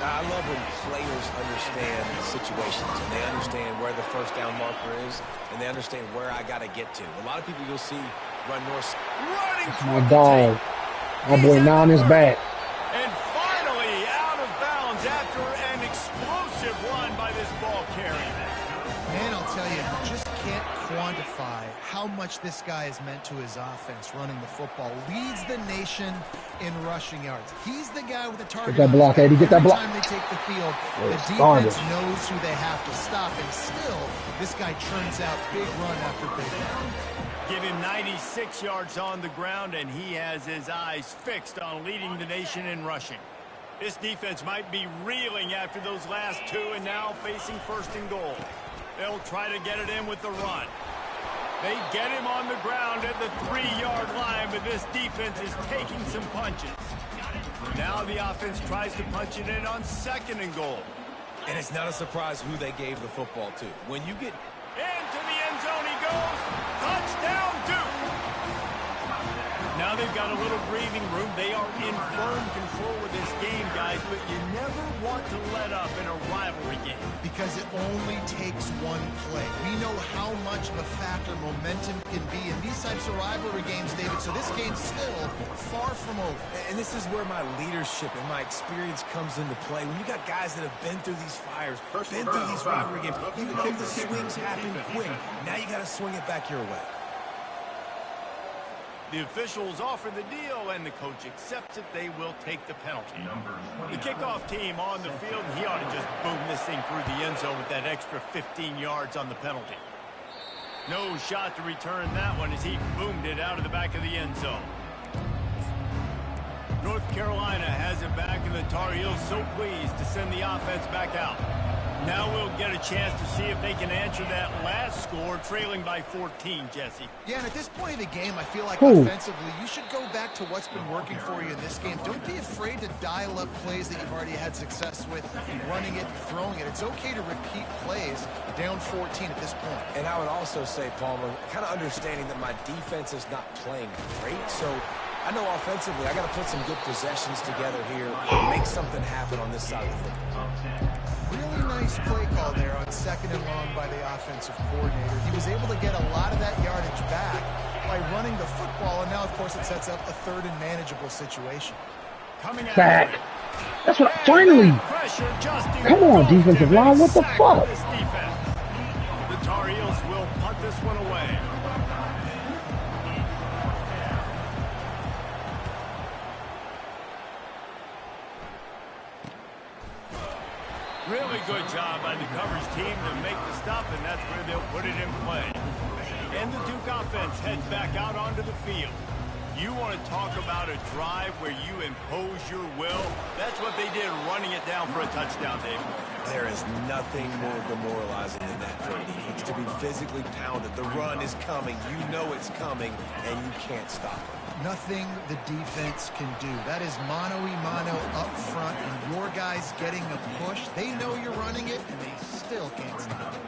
I love when players understand situations and they understand where the first down marker is and they understand where I got to get to. A lot of people you'll see run north. Running my dog. My boy Nan is back. And finally out of bounds after an explosive run by this ball carrier. Man, I'll tell you, you just can't quantify how much this guy has meant to his offense running the football. Leads the nation in rushing yards. He's the guy with the target. Get that block, Eddie. Get that block. Every time they take the field, the Started. defense knows who they have to stop, and still, this guy churns out big run after big run. Give him 96 yards on the ground, and he has his eyes fixed on leading the nation in rushing. This defense might be reeling after those last 2 and now facing 1st and goal. They'll try to get it in with the run. They get him on the ground at the 3-yard line, but this defense is taking some punches. Now the offense tries to punch it in on 2nd and goal. And it's not a surprise who they gave the football to. When you get into the end zone he goes. Touchdown, Duke. Now they've got a little breathing room. They are in firm control of this game, guys, but you never want to let up in a rivalry game. Because it only takes one play. We know how much of a factor momentum can be in these types of rivalry games, David, so this game's still far from over. And this is where my leadership and my experience comes into play. When you got guys that have been through these fires, been through these rivalry games, you know the swings happen quick. Now you got to swing it back your way. The officials offer the deal, and the coach accepts it. They will take the penalty. The kickoff team on the field, and he ought to just boom this thing through the end zone with that extra 15 yards on the penalty. No shot to return that one as he boomed it out of the back of the end zone. North Carolina has it back, and the Tar Heels so pleased to send the offense back out. Now we'll get a chance to see if they can answer that last score, trailing by 14, Jesse. Yeah, and at this point of the game, I feel like offensively, you should go back to what's been working for you in this game. Don't be afraid to dial up plays that you've already had success with, running it, throwing it. It's okay to repeat plays down 14 at this point. And I would also say, Palmer, kind of understanding that my defense is not playing great, so I know offensively I got to put some good possessions together here, make something happen on this side of the football. Really nice play call there on 2nd and long by the offensive coordinator. He was able to get a lot of that yardage back by running the football, and now, of course, it sets up a 3rd and manageable situation. Coming out back. That's what. Finally. Come on, defensive line. What the fuck? The Tar Heels will punt this one away. Really good job by the coverage team to make the stop, and that's where they'll put it in play. And the Duke offense heads back out onto the field. You want to talk about a drive where you impose your will? That's what they did, running it down for a touchdown, David. There is nothing more demoralizing than that for a defense, to be physically pounded. The run is coming. You know it's coming, and you can't stop it. Nothing the defense can do. That is mano-a-mano up front, and your guys getting a push. They know you're running it, and they still can't stop it.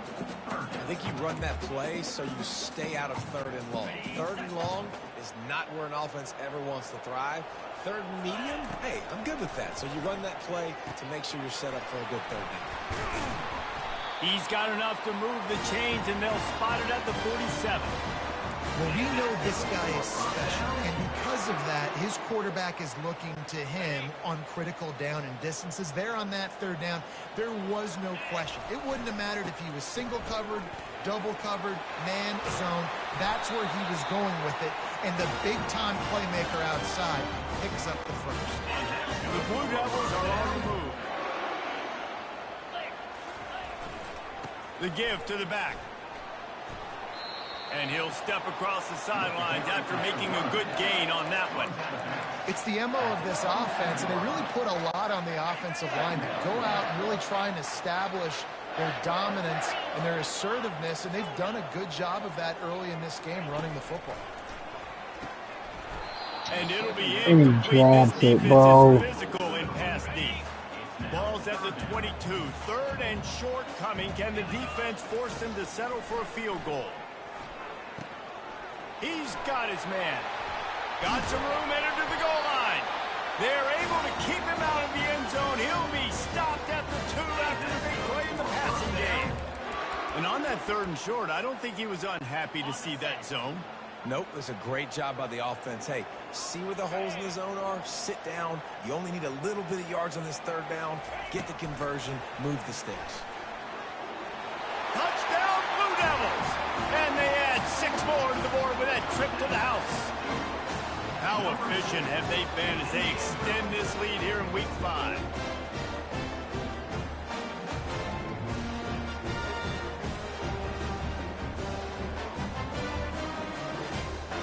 I think you run that play so you stay out of 3rd and long. 3rd and long is not where an offense ever wants to thrive. 3rd and medium, hey, I'm good with that. So you run that play to make sure you're set up for a good 3rd down. He's got enough to move the chains, and they'll spot it at the 47. Well, we know this guy is special, and because of that, his quarterback is looking to him on critical down and distances. There on that 3rd down, there was no question. It wouldn't have mattered if he was single covered, double covered, man, zone. That's where he was going with it, and the big-time playmaker outside picks up the first. The Blue Devils are on the move. The give to the back. And he'll step across the sidelines after making a good gain on that one. It's the MO of this offense, and they really put a lot on the offensive line to go out and really try and establish their dominance and their assertiveness, and they've done a good job of that early in this game, running the football. And it'll be dropped it, bro. Physical in pass D. Ball's at the 22. Third and short coming. Can the defense force him to settle for a field goal? He's got his man. Got some room, entered to the goal line. They're able to keep him out of the end zone. He'll be stopped at the 2 after the big play in the passing game. And on that 3rd and short, I don't think he was unhappy to see that zone. Nope, it's a great job by the offense. Hey, see where the holes in the zone are? Sit down. You only need a little bit of yards on this 3rd down. Get the conversion. Move the sticks. Touchdown, Blue Devils! And they add 6 more to the board with that trip to the house. How efficient have they been as they extend this lead here in Week 5?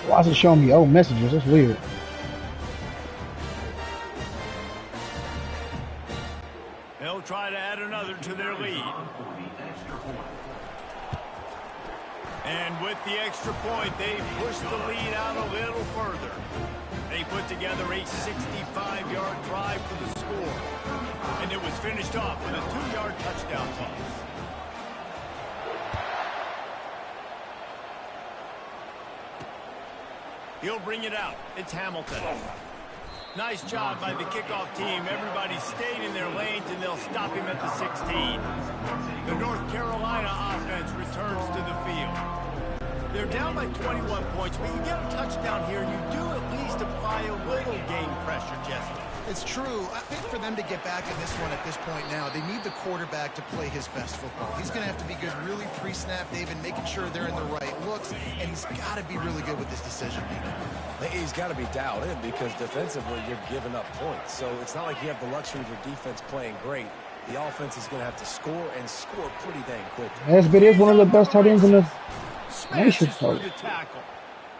Why is it showing me old messages? That's weird. They'll try to add another to their lead. And with the extra point, they push the lead out a little further. They put together a 65-yard drive for the score. And it was finished off with a 2-yard touchdown toss. He'll bring it out. It's Hamilton. Nice job by the kickoff team. Everybody stayed in their lanes, and they'll stop him at the 16. The North Carolina offense returns to the field. They're down by 21 points, but you get a touchdown here, and you do at least apply a little game pressure, Jesse. It's true. I think for them to get back in this one at this point now, they need the quarterback to play his best football. He's going to have to be good really pre-snap, David, making sure they're in the right looks, and he's got to be really good with his decision-making. He's got to be dialed in because defensively you're giving up points. So it's not like you have the luxury of your defense playing great. The offense is going to have to score and score pretty dang quickly. SBD is one of the best tight ends in the nation. Through the tackle.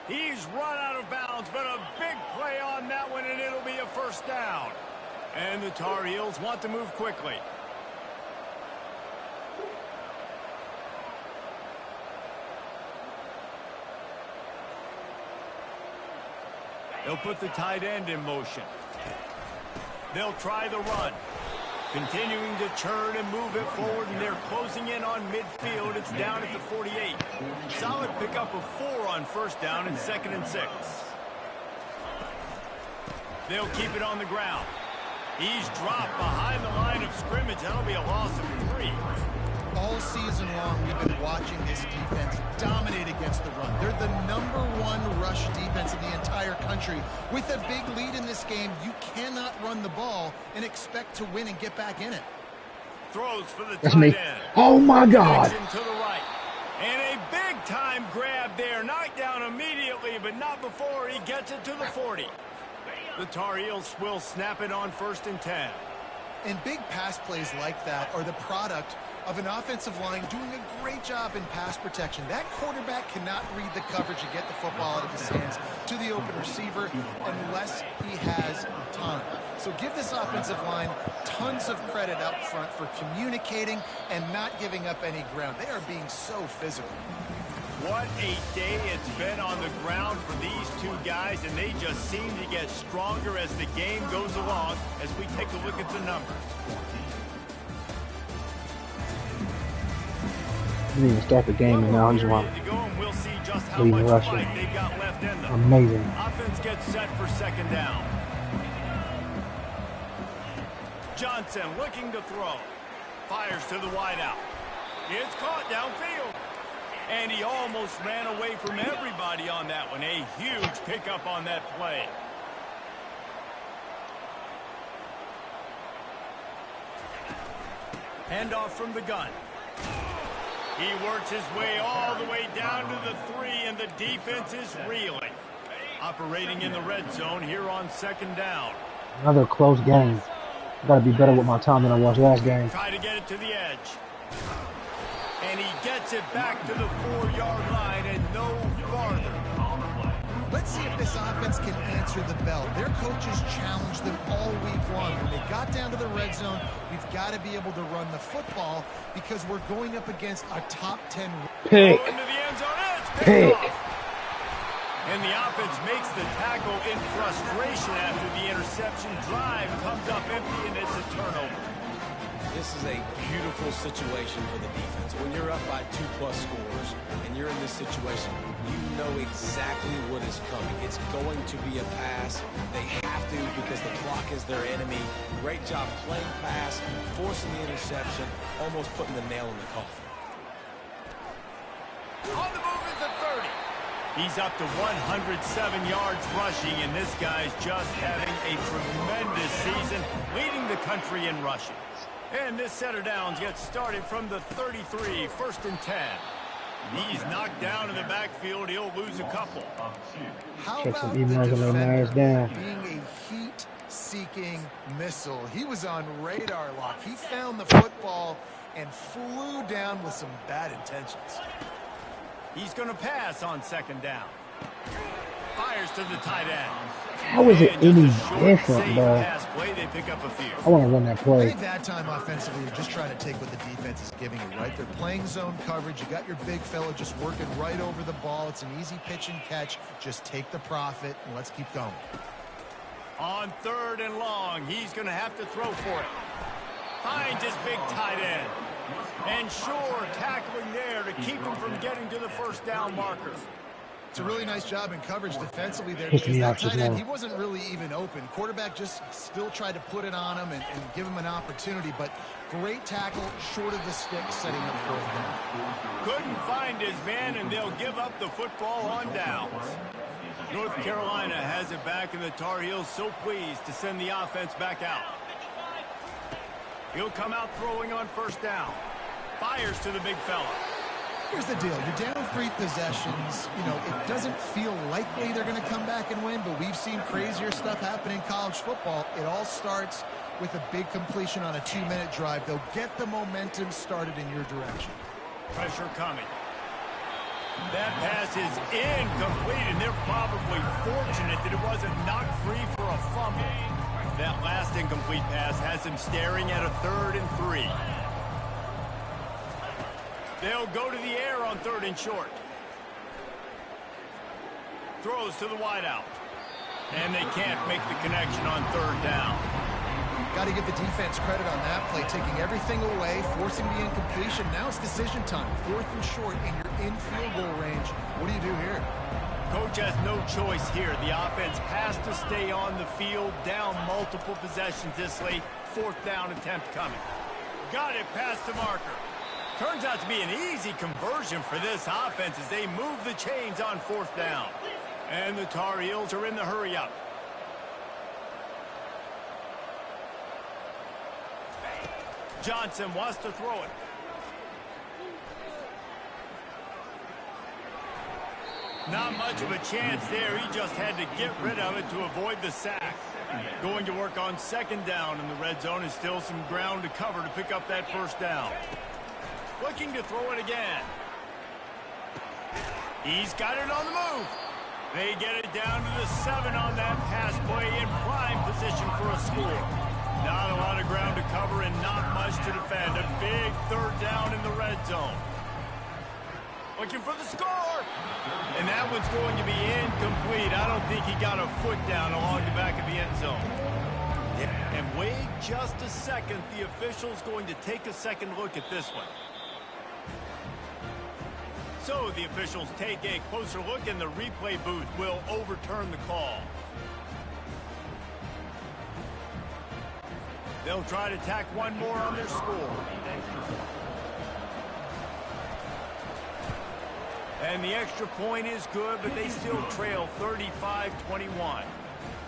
He's run out of bounds, but a big play on that one, and it'll be a 1st down. And the Tar Heels want to move quickly. They'll put the tight end in motion. They'll try the run. Continuing to churn and move it forward, and they're closing in on midfield. It's down at the 48. Solid pickup of 4 on 1st down and 2nd and 6. They'll keep it on the ground. He's dropped behind the line of scrimmage. That'll be a loss of 3. All season long, we've been watching this defense dominate against the run. They're the #1 rush defense in the entire country. With a big lead in this game, you cannot run the ball and expect to win and get back in it. Throws for the That's tight me. end. Oh my God. To the right. And a big-time grab there. Knocked down immediately, but not before he gets it to the 40. The Tar Heels will snap it on 1st and 10. And big pass plays like that are the product of an offensive line doing a great job in pass protection. That quarterback cannot read the coverage and get the football out of his hands to the open receiver unless he has time. So give this offensive line tons of credit up front for communicating and not giving up any ground. They are being so physical. What a day it's been on the ground for these 2 guys, and they just seem to get stronger as the game goes along as we take a look at the numbers. He didn't even start the game, and now he's running. We'll see just how Leading much rushing. fight they've got left in them. Amazing. Offense gets set for 2nd down. Johnson looking to throw. Fires to the wideout. It's caught downfield. And he almost ran away from everybody on that one. A huge pickup on that play. Handoff from the gun. He works his way all the way down to the 3, and the defense is reeling. Operating in the red zone here on 2nd down. Another close game. I gotta be better with my time than I was last game. Try to get it to the edge. And he gets it back to the 4-yard line and no farther. Let's see if this offense can answer the bell. Their coaches challenged them all week long. When they got down to the red zone, we've got to be able to run the football because we're going up against a top 10. Pick. Into the end zone. It's picked Pick. off. And the offense makes the tackle in frustration after the interception. Drive comes up empty, and it's a turnover. This is a beautiful situation for the defense. When you're up by 2+ scores and you're in this situation, you know exactly what is coming. It's going to be a pass. They have to because the clock is their enemy. Great job playing pass, forcing the interception, almost putting the nail in the coffin. On the move is the 30. He's up to 107 yards rushing, and this guy's just having a tremendous season, leading the country in rushing. And this set of downs gets started from the 33, 1st and 10. He's knocked down in the backfield. He'll lose a couple. How Check about some the emails on their defender knives down. being a heat-seeking missile? He was on radar lock. He found the football and flew down with some bad intentions. He's going to pass on 2nd down. Fires to the tight end. How is it any different, bro? Pass play, they pick up a few. I want to run that I play. think that time offensively, you're just trying to take what the defense is giving you, right? They're playing zone coverage. You got your big fella just working right over the ball. It's an easy pitch and catch. Just take the profit, and let's keep going. On 3rd and long, he's going to have to throw for it. Finds his big tight end. And Shore tackling there to keep him from getting to the 1st down marker. It's a really nice job in coverage defensively there. Pushing Because the that options tight end, more. he wasn't really even open. Quarterback just still tried to put it on him and give him an opportunity. But great tackle, short of the stick, setting up 4th down. Couldn't find his man, and they'll give up the football on downs. North Carolina has it back, and the Tar Heels so pleased to send the offense back out. He'll come out throwing on 1st down. Fires to the big fella. Here's the deal. You're down 3 possessions. You know, it doesn't feel likely they're going to come back and win, but we've seen crazier stuff happen in college football. It all starts with a big completion on a 2-minute drive. They'll get the momentum started in your direction. Pressure coming. That pass is incomplete, and they're probably fortunate that it wasn't knocked free for a fumble. That last incomplete pass has him staring at a 3rd and 3. They'll go to the air on 3rd and short. Throws to the wideout. And they can't make the connection on 3rd down. Got to give the defense credit on that play, taking everything away, forcing the incompletion. Now it's decision time. 4th and short, and you're in field goal range. What do you do here? Coach has no choice here. The offense has to stay on the field, down multiple possessions this late. 4th down attempt coming. Got it past the marker. Turns out to be an easy conversion for this offense as they move the chains on 4th down. And the Tar Heels are in the hurry-up. Johnson wants to throw it. Not much of a chance there. He just had to get rid of it to avoid the sack. Going to work on 2nd down in the red zone is still some ground to cover to pick up that 1st down. Looking to throw it again. He's got it on the move. They get it down to the 7 on that pass play in prime position for a score. Not a lot of ground to cover and not much to defend. A big 3rd down in the red zone. Looking for the score. And that one's going to be incomplete. I don't think he got a foot down along the back of the end zone. Yeah. And wait just a second. The official's going to take a second look at this one. So the officials take a closer look, and the replay booth will overturn the call. They'll try to tack one more on their score. And the extra point is good, but they still trail 35-21.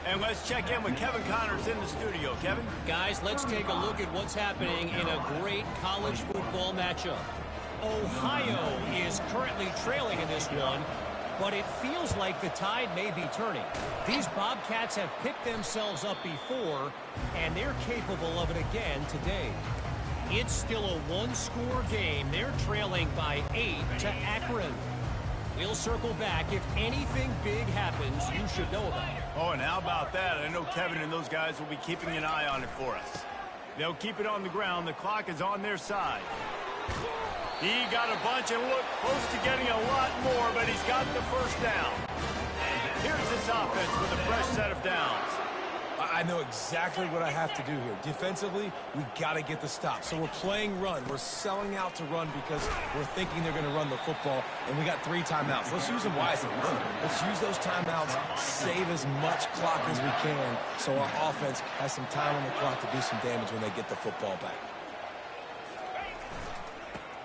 And let's check in with Kevin Connors in the studio. Kevin? Guys, let's take a look at what's happening in a great college football matchup. Ohio is currently trailing in this one, but it feels like the tide may be turning. These Bobcats have picked themselves up before, and they're capable of it again today. It's still a one-score game. They're trailing by 8 to Akron. We'll circle back. If anything big happens, you should know about it. Oh, and how about that? I know Kevin and those guys will be keeping an eye on it for us. They'll keep it on the ground. The clock is on their side. He got a bunch and looked close to getting a lot more, but he's got the 1st down. Here's this offense with a fresh set of downs. I know exactly what I have to do here. Defensively, we got to get the stop. So we're playing run. We're selling out to run because we're thinking they're going to run the football, and we got 3 timeouts. Let's use them wisely. Let's use those timeouts, save as much clock as we can so our offense has some time on the clock to do some damage when they get the football back.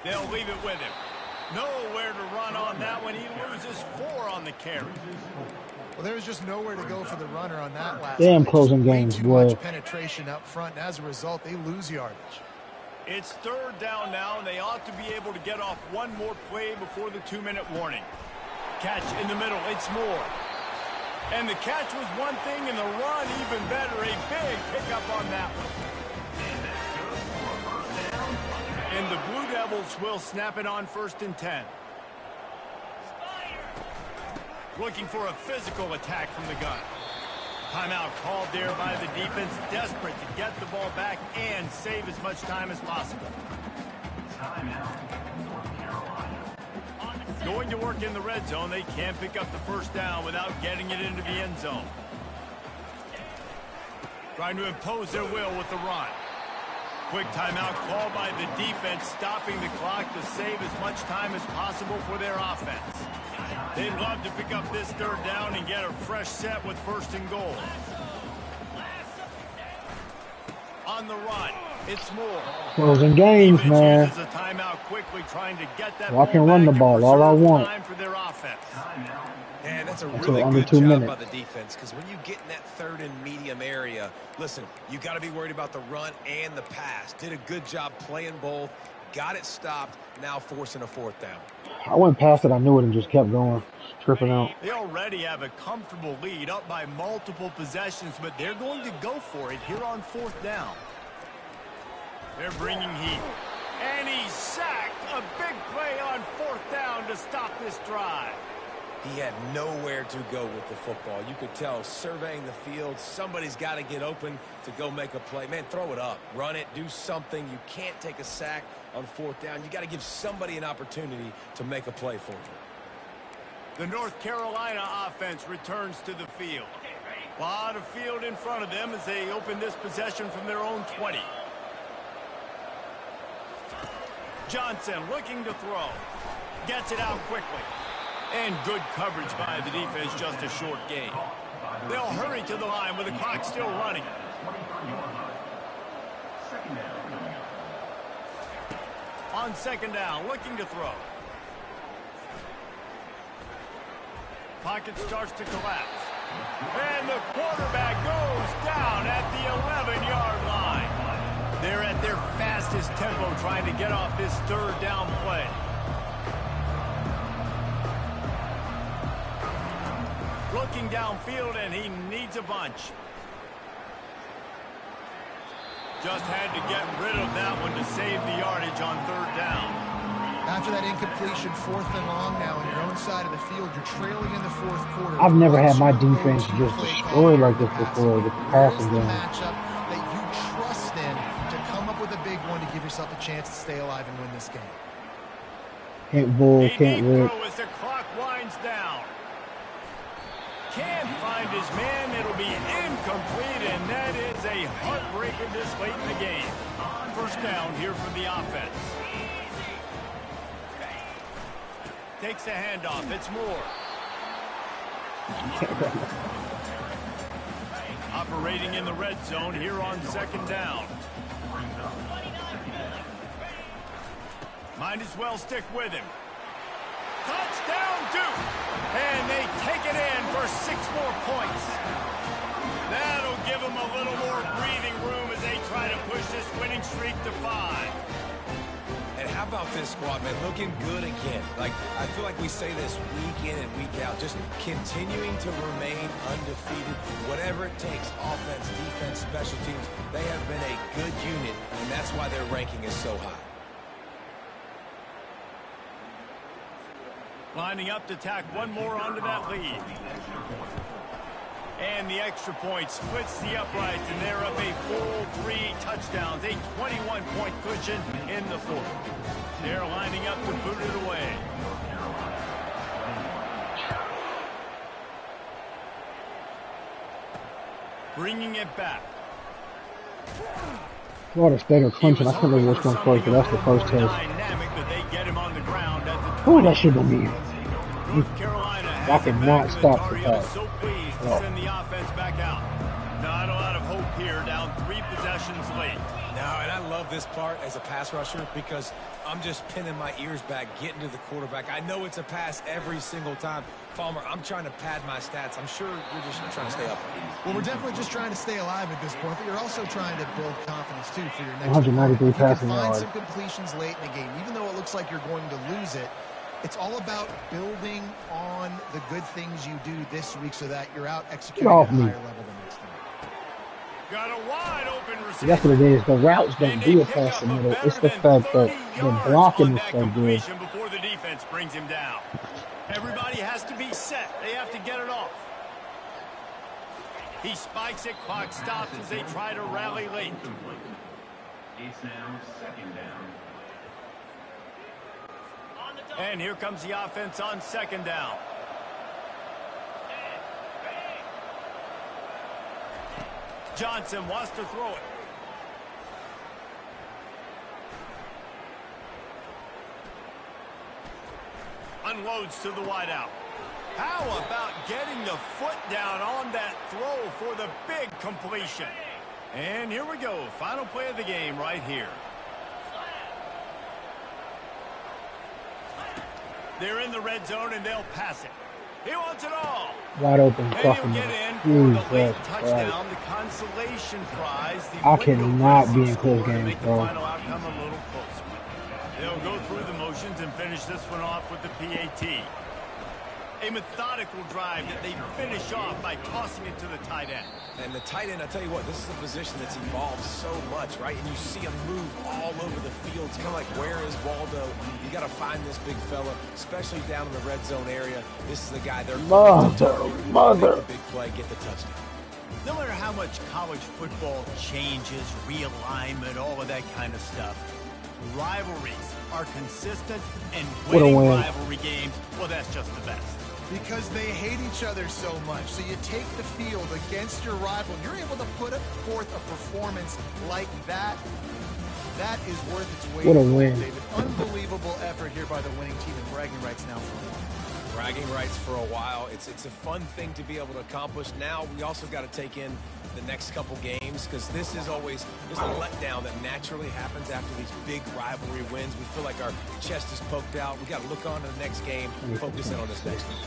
They'll leave it with him. Nowhere to run on that one. He loses 4 on the carry. Well, there was just nowhere to go for the runner on that last Damn play. closing games, too boy. much penetration up front, and as a result, they lose yardage. It's 3rd down now, and they ought to be able to get off one more play before the 2-minute warning. Catch in the middle. It's Moore. And the catch was one thing, and the run even better. A big pickup on that one. And the Blue Devils will snap it on 1st and 10. Looking for a physical attack from the gun. Timeout called there by the defense, desperate to get the ball back and save as much time as possible. Going to work in the red zone, they can't pick up the 1st down without getting it into the end zone. Trying to impose their will with the run. Quick timeout called by the defense, stopping the clock to save as much time as possible for their offense. They'd love to pick up this 3rd down and get a fresh set with 1st and goal. On the run, it's Moore. Closing games, man. Uses a timeout quickly, trying to get that I can run the ball all I want. time for their offense. And that's a Until really under good 2 job minutes. by the defense, because when you get in that 3rd and medium area, listen, you got to be worried about the run and the pass. Did a good job playing both, got it stopped, now forcing a 4th down. I went past it, I knew it, and just kept going, tripping out. They already have a comfortable lead, up by multiple possessions, but they're going to go for it here on 4th down. They're bringing heat. And he's sacked. A big play on 4th down to stop this drive. He had nowhere to go with the football. You could tell, surveying the field, somebody's got to get open to go make a play. Man, throw it up. Run it. Do something. You can't take a sack on 4th down. You got to give somebody an opportunity to make a play for you. The North Carolina offense returns to the field. A lot of field in front of them as they open this possession from their own 20. Johnson looking to throw. Gets it out quickly. And good coverage by the defense, just a short gain. They'll hurry to the line with the clock still running. On 2nd down, looking to throw. Pocket starts to collapse. And the quarterback goes down at the 11-yard line. They're at their fastest tempo trying to get off this 3rd down play. Looking downfield, and he needs a bunch. Just had to get rid of that one to save the yardage on 3rd down. After that incompletion, 4th and long now on your own side of the field, you're trailing in the 4th quarter. I've never had my defense just destroyed like this before with the passing What's the game. matchup that you trust in to come up with a big one to give yourself a chance to stay alive and win this game? Can't bull, can't Throw rip. as the clock winds down. Can't find his man. It'll be incomplete, and that is a heartbreaker this late in the game. 1st down here for the offense. Takes a handoff. It's Moore. Operating in the red zone here on 2nd down. Might as well stick with him. Touchdown, Duke! And they take it in for 6 more points. That'll give them a little more breathing room as they try to push this winning streak to 5. And how about this squad, man? Looking good again. Like, I feel like we say this week in and week out, just continuing to remain undefeated. Whatever it takes, offense, defense, special teams, they have been a good unit, and that's why their ranking is so high. Lining up to tack one more onto that lead. And the extra point splits the uprights, and they're up a full 3 touchdowns, a 21-point cushion in the 4th. They're lining up to boot it away. bringing it back. Florida State are clinching. I couldn't remember which one first, but that's the first test. Dynamic, but they get him on the ground at the 20. Oh, that should have been me. North Carolina I has it back, cannot and the stop Tar the Heels pass. so pleased to send the offense back out. Not a lot of hope here, down 3 possessions late. Now, and I love this part as a pass rusher because I'm just pinning my ears back, getting to the quarterback. I know it's a pass every single time. Palmer, I'm trying to pad my stats. I'm sure you're just trying to stay up. Well, we're definitely just trying to stay alive at this point, but you're also trying to build confidence, too, for your next 193 passing find yards. some completions late in the game. Even though it looks like you're going to lose it, it's all about building on the good things you do this week so that you're out executing at a higher level the next time. Got a wide open receiver. That's what it is. The routes don't do it past the middle. It's the fact that the blocking is so good. Before the defense brings him down. Everybody has to be set. They have to get it off. He spikes it. Clock stops as they try to rally late. It's now 2nd down. And here comes the offense on 2nd down. Johnson wants to throw it. Unloads to the wideout. How about getting the foot down on that throw for the big completion? And here we go. Final play of the game right here. They're in the red zone, and they'll pass it. He wants it all. Wide open. And he'll get in for the late touchdown, the consolation prize. I cannot be in close games, bro. Final outcome a little closer. They'll go through the motions and finish this one off with the PAT. A methodical drive that they finish off by tossing it to the tight end. And the tight end, I tell you what, this is a position that's evolved so much, right? And you see him move all over the field. It's kind of like, where is Waldo? You got to find this big fella, especially down in the red zone area. This is the guy they're mother. Make a big play, get the touchdown. No matter how much college football changes, realignment, all of that kind of stuff, rivalries are consistent, and winning rivalry games, well, that's just the best. Because they hate each other so much. So you take the field against your rival, and you're able to put forth a performance like that. That is worth its weight. What a win. David. Unbelievable effort here by the winning team, and bragging rights now for a while. Bragging rights for a while. It's a fun thing to be able to accomplish. Now we also got to take in the next couple games, because this is always just a letdown that naturally happens after these big rivalry wins. We feel like our chest is poked out. We got to look on to the next game, focus in on this next one.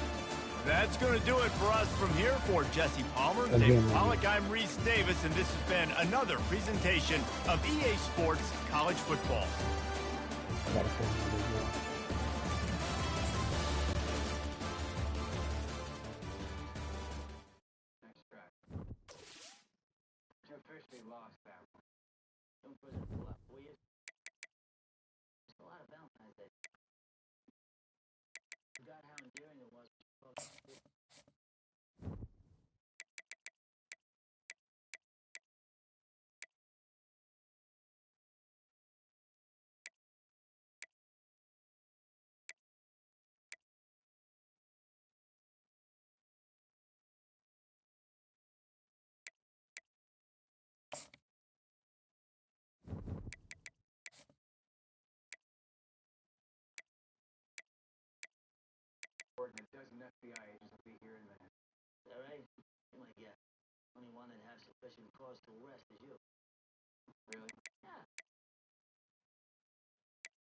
That's going to do it for us from here. For Jesse Palmer, David Pollack, I'm Reese Davis, and this has been another presentation of EA Sports College Football. Lost that one. Don't put it full up, will you? It's a lot of Valentine's Day. Forgot how endearing it was. A dozen FBI agents will be here in a minute. All right? Oh my God. Only one that has sufficient cause to arrest is you. Really? Yeah.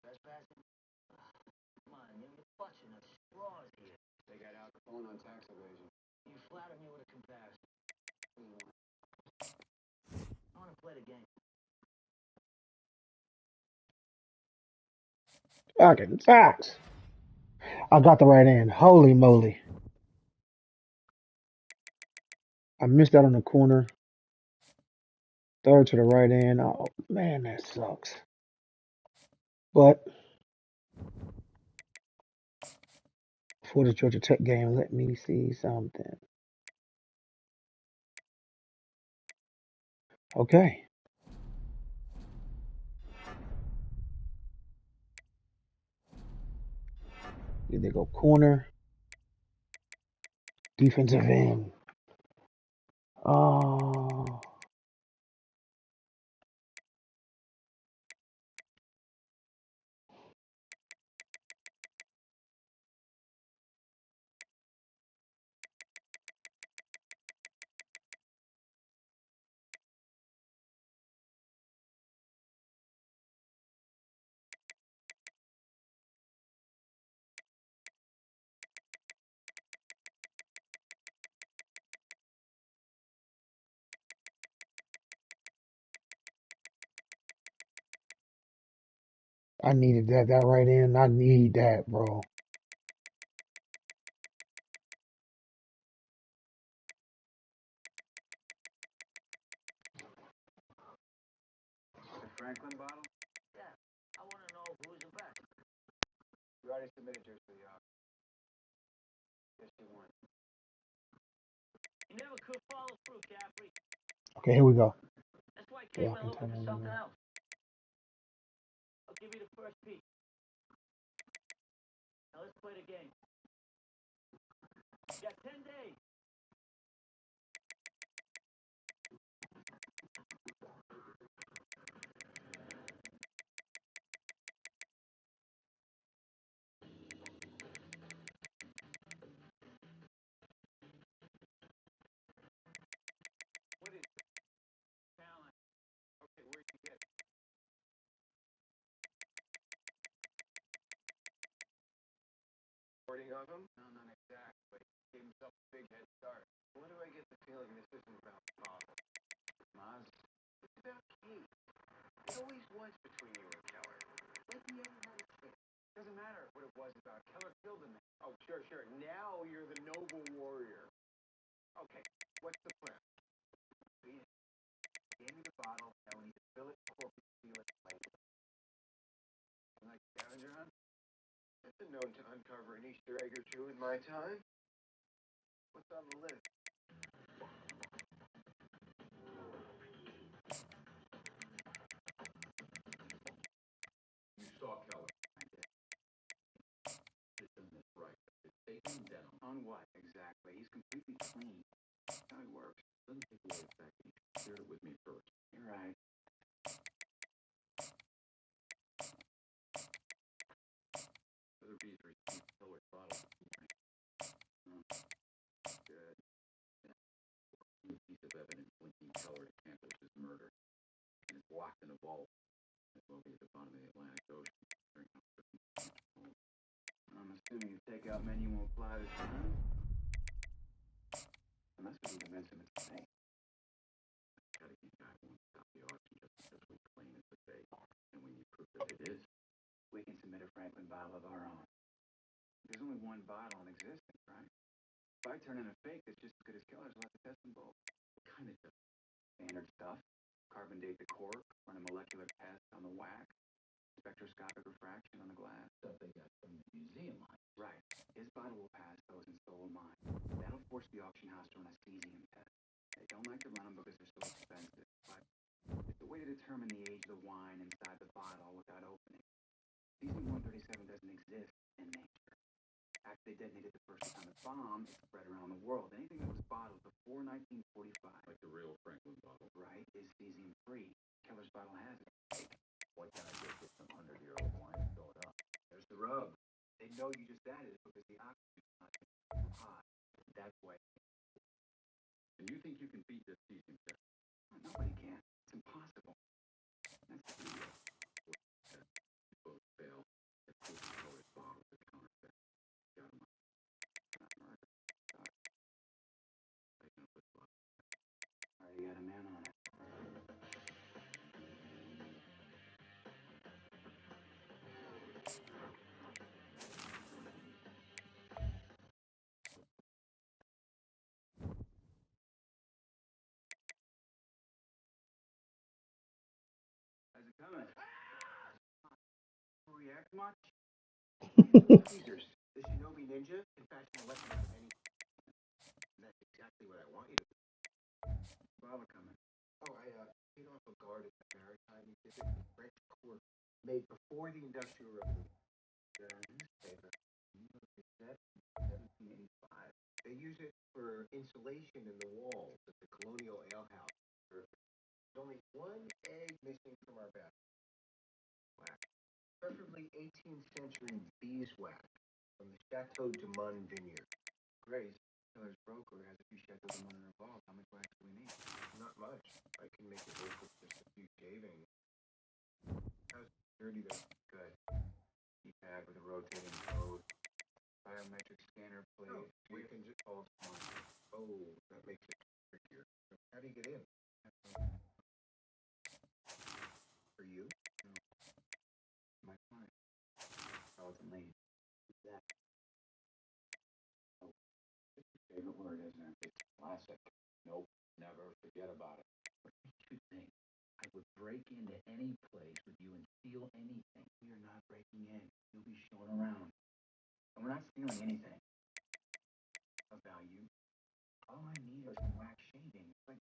Trespassing? Come on, you're clutching at straws here. They got Al Capone on tax evasion. You flatter me with a comparison. What do you want? I want to play the game. Fucking facts. I got the right end. Holy moly. I missed out on the corner. Third to the right end. Oh, man, that sucks. But for the Georgia Tech game, let me see something. Okay. Either go corner, defensive end. I needed that. That right in. I need that, bro. The Franklin bottle? Yeah. I want to know who's the best. You already submitted yours to the auction. Yes, you won. You never could follow through, Caffrey. Okay, here we go. That's why I came in looking for something else. I'll give you the first piece. Now let's play the game. You got 10 days. What is it? Talent. Okay, where'd you get it? Recording of him? No, not exactly. Gave himself a big head start. Why do I get the feeling this isn't about Bottle? Maz? It's about Kate. It always was between you and Keller. Like you ever had a kid. Doesn't matter what it was about. Keller killed him. Oh, sure. Now you're the noble warrior. Okay, what's the plan? Beat it. Gave me the bottle. Now we need to fill it, cork it, seal it, label it. Like scavenger hunt? I've been known to uncover an Easter egg or two in my time. What's on the list? You saw Keller. I did. System is right. It's taking down. On what, exactly? He's completely clean. That's how he works. Doesn't take away the fact that you shared it with me first. You're right. Other bees received Keller's bottle this morning. Good. New piece of evidence linking Keller to Campos' murder. And it's locked in a vault. It will be at the bottom of the Atlantic Ocean. I'm assuming the takeout menu won't fly this time. Unless we can convince him it's fake. Chatty guy won't stop the auction just because we claim it's a fake. And we need proof that it is. We can submit a Franklin bottle of our own. There's only one bottle in existence, right? If I turn in a fake that's just as good as Keller's, we'll have to test them both. What kind of stuff? Standard stuff. Carbon date the cork, run a molecular test on the wax, spectroscopic refraction on the glass. Stuff they got from the museum line. Right. His bottle will pass those and so will mine. That'll force the auction house to run a cesium test. They don't like to run them because they're so expensive, but it's a way to determine the age of the wine inside the bottle without opening. Cesium-137 doesn't exist in nature. After they detonated the first atomic bomb, it spread around the world. Anything that was bottled before 1945, Like the real Franklin bottle. right, is cesium-free. Keller's bottle has it. Why can't I just get some 100-year-old wine and fill it up? There's the rub. They know you just added it because the oxygen content is high. That's why. And you think you can beat this cesium test? Nobody can. It's impossible. That's the deal. You both fail. It's proof Keller's bottle to counterfeit. Got him. Not murder. Taking up with luck. Already got a man on it. How's it coming? React much? Teasers. The Shinobi Ninja can fashion a weapon out of any. And that's exactly what I want you to do. Baba coming. Oh, I paid off a guard at the maritime exhibit in French court, made before the Industrial Revolution. The newspaper, New York Gazette, 1785. They use it for insulation in the walls of the Colonial Ale House. There's only one egg missing from our basket. Wax. Preferably 18th century beeswax from the Chateau de Mun vineyard. Grace, Keller's broker, has a few Chateau de Mun involved. How much wax do we need? Not much. I can make it work with just a few shavings. How's dirty though? Good. Keypad with a rotating code. Biometric scanner plate. Oh, we can just hold on. Oh, that makes it trickier. So how do you get in? For you? No. My client. Classic. Nope, never. Forget about it. What makes you think I would break into any place with you and steal anything? We are not breaking in. You'll be shown around. And we're not stealing anything of value. All I need are some wax shaving. It's like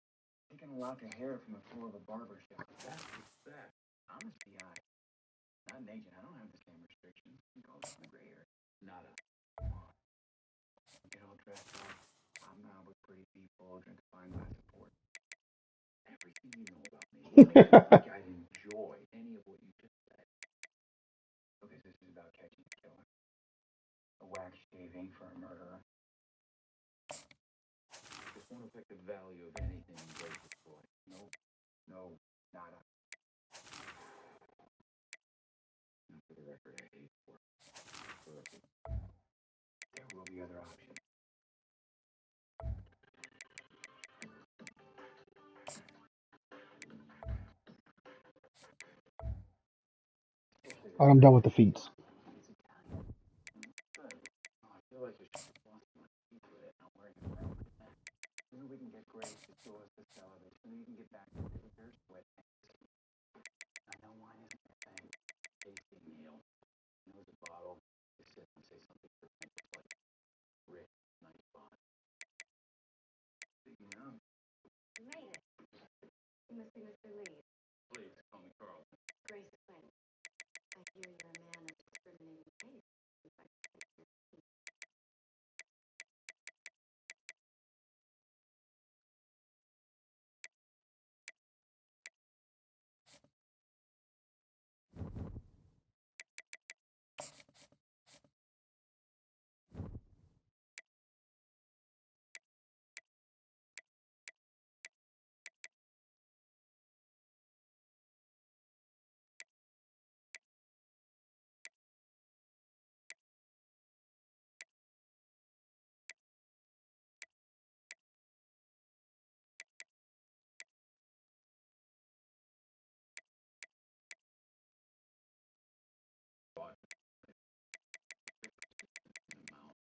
taking a lock of hair from the floor of a barber shop. That's respect. I'm a CI, not an agent. I don't have the same restrictions. You call this the gray area. Nada. Come on. Get all dressed up. I'm out with pretty people, drink a fine glass of port. Everything you know about me makes me think I'd enjoy any of what you just said. Because this is about catching a killer. A wax shaving for a murderer. This won't affect the value of anything you break this boy. No, no, nada. Now for the record, I hate work. There will be other options. All right, I'm done with the feats. I feel like there's just lost my teeth with it. I'm wearing it around my neck. Maybe we can get Grace to show us the celibate. Maybe we can get back to your sweat. I know wine isn't your thing. Tasting meal. Knows a bottle. Just sit and say something pretentious like rich, nice bond. Speaking of, You made it. You must be Mr. Lee. please call me Carlton. Grace Quinn. I hear you're a man of discriminating taste. If I could take your seat. In the mouth.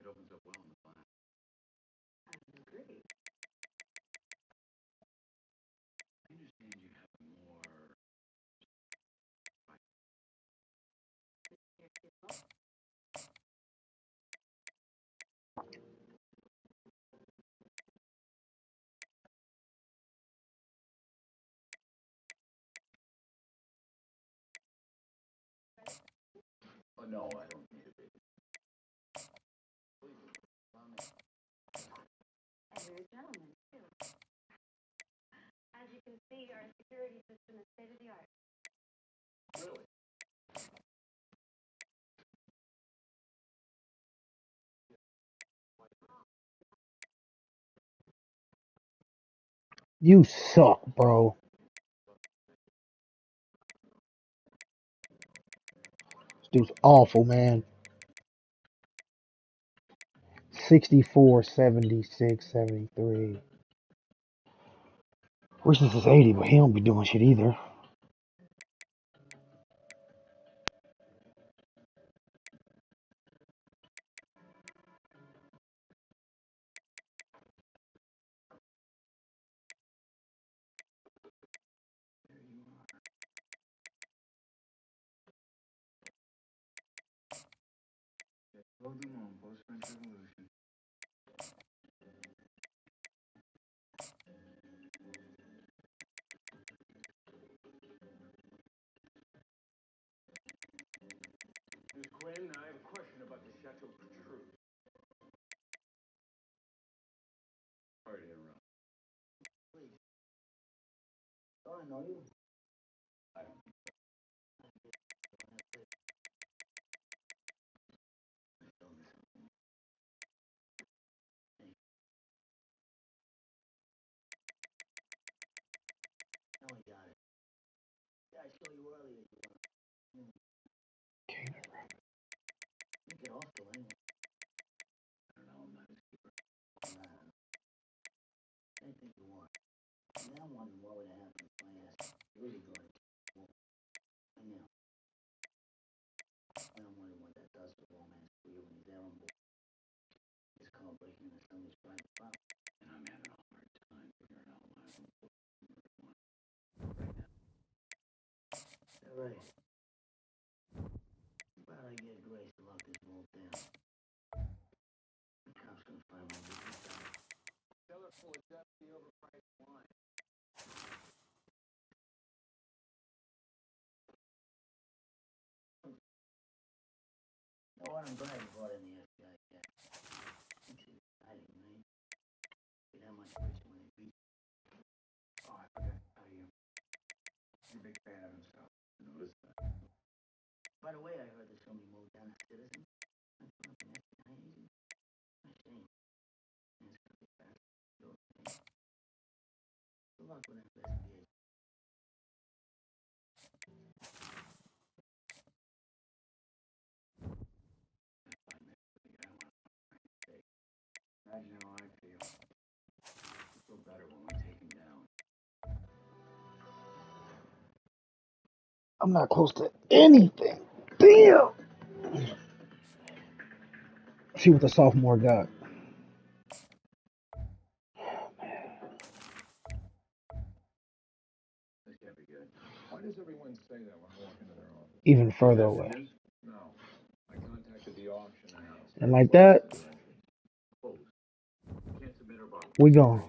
It opens up well in the glass. I agree. I understand you have more. Your people. Oh no, I don't need a baby. Please, allow me. And you're a gentleman, too. As you can see, our security system is state of the art. Really? You suck, bro. This dude's awful, man. 64, 76, 73. Reese's is 80, but he don't be doing shit either. Close them on post-French Revolution. Miss Quinn, I have a question about the Chateau Protrude. Sorry to interrupt. Please. Oh, I know you. I don't. No, I got it. Yeah, I saw you earlier. You get off the lane. I don't know, I'm not a skipper. Nah. Anything you want. Now I'm wondering what would happen if I asked really good. I know. And I'm wondering what that does to romance for you and he's there on board. It's called breaking into somebody's private All right. But I get Grace to lock this vault down. The cops gonna find my business out. Tell her to adjust the overpriced wine. You know what? I'm glad you brought in the FBI guy. It's exciting, right? Get that much richer when they beat you. Oh, I forgot to tell you. He's a big fan of himself. I noticed that. By the way, I heard that somebody moved down to Citizen. I put up an SZN agent. A shame. And it's gonna be fast. You're okay. Good luck with that investigation. Imagine how I feel. I feel better when we take him down. I'm not close to anything. Damn. See what the sophomore got. This can't be good. Why does everyone say that when I walk into their office? Even further away. No. I contacted the auction house. And like that, Closed. Can't submit our bond. we gone.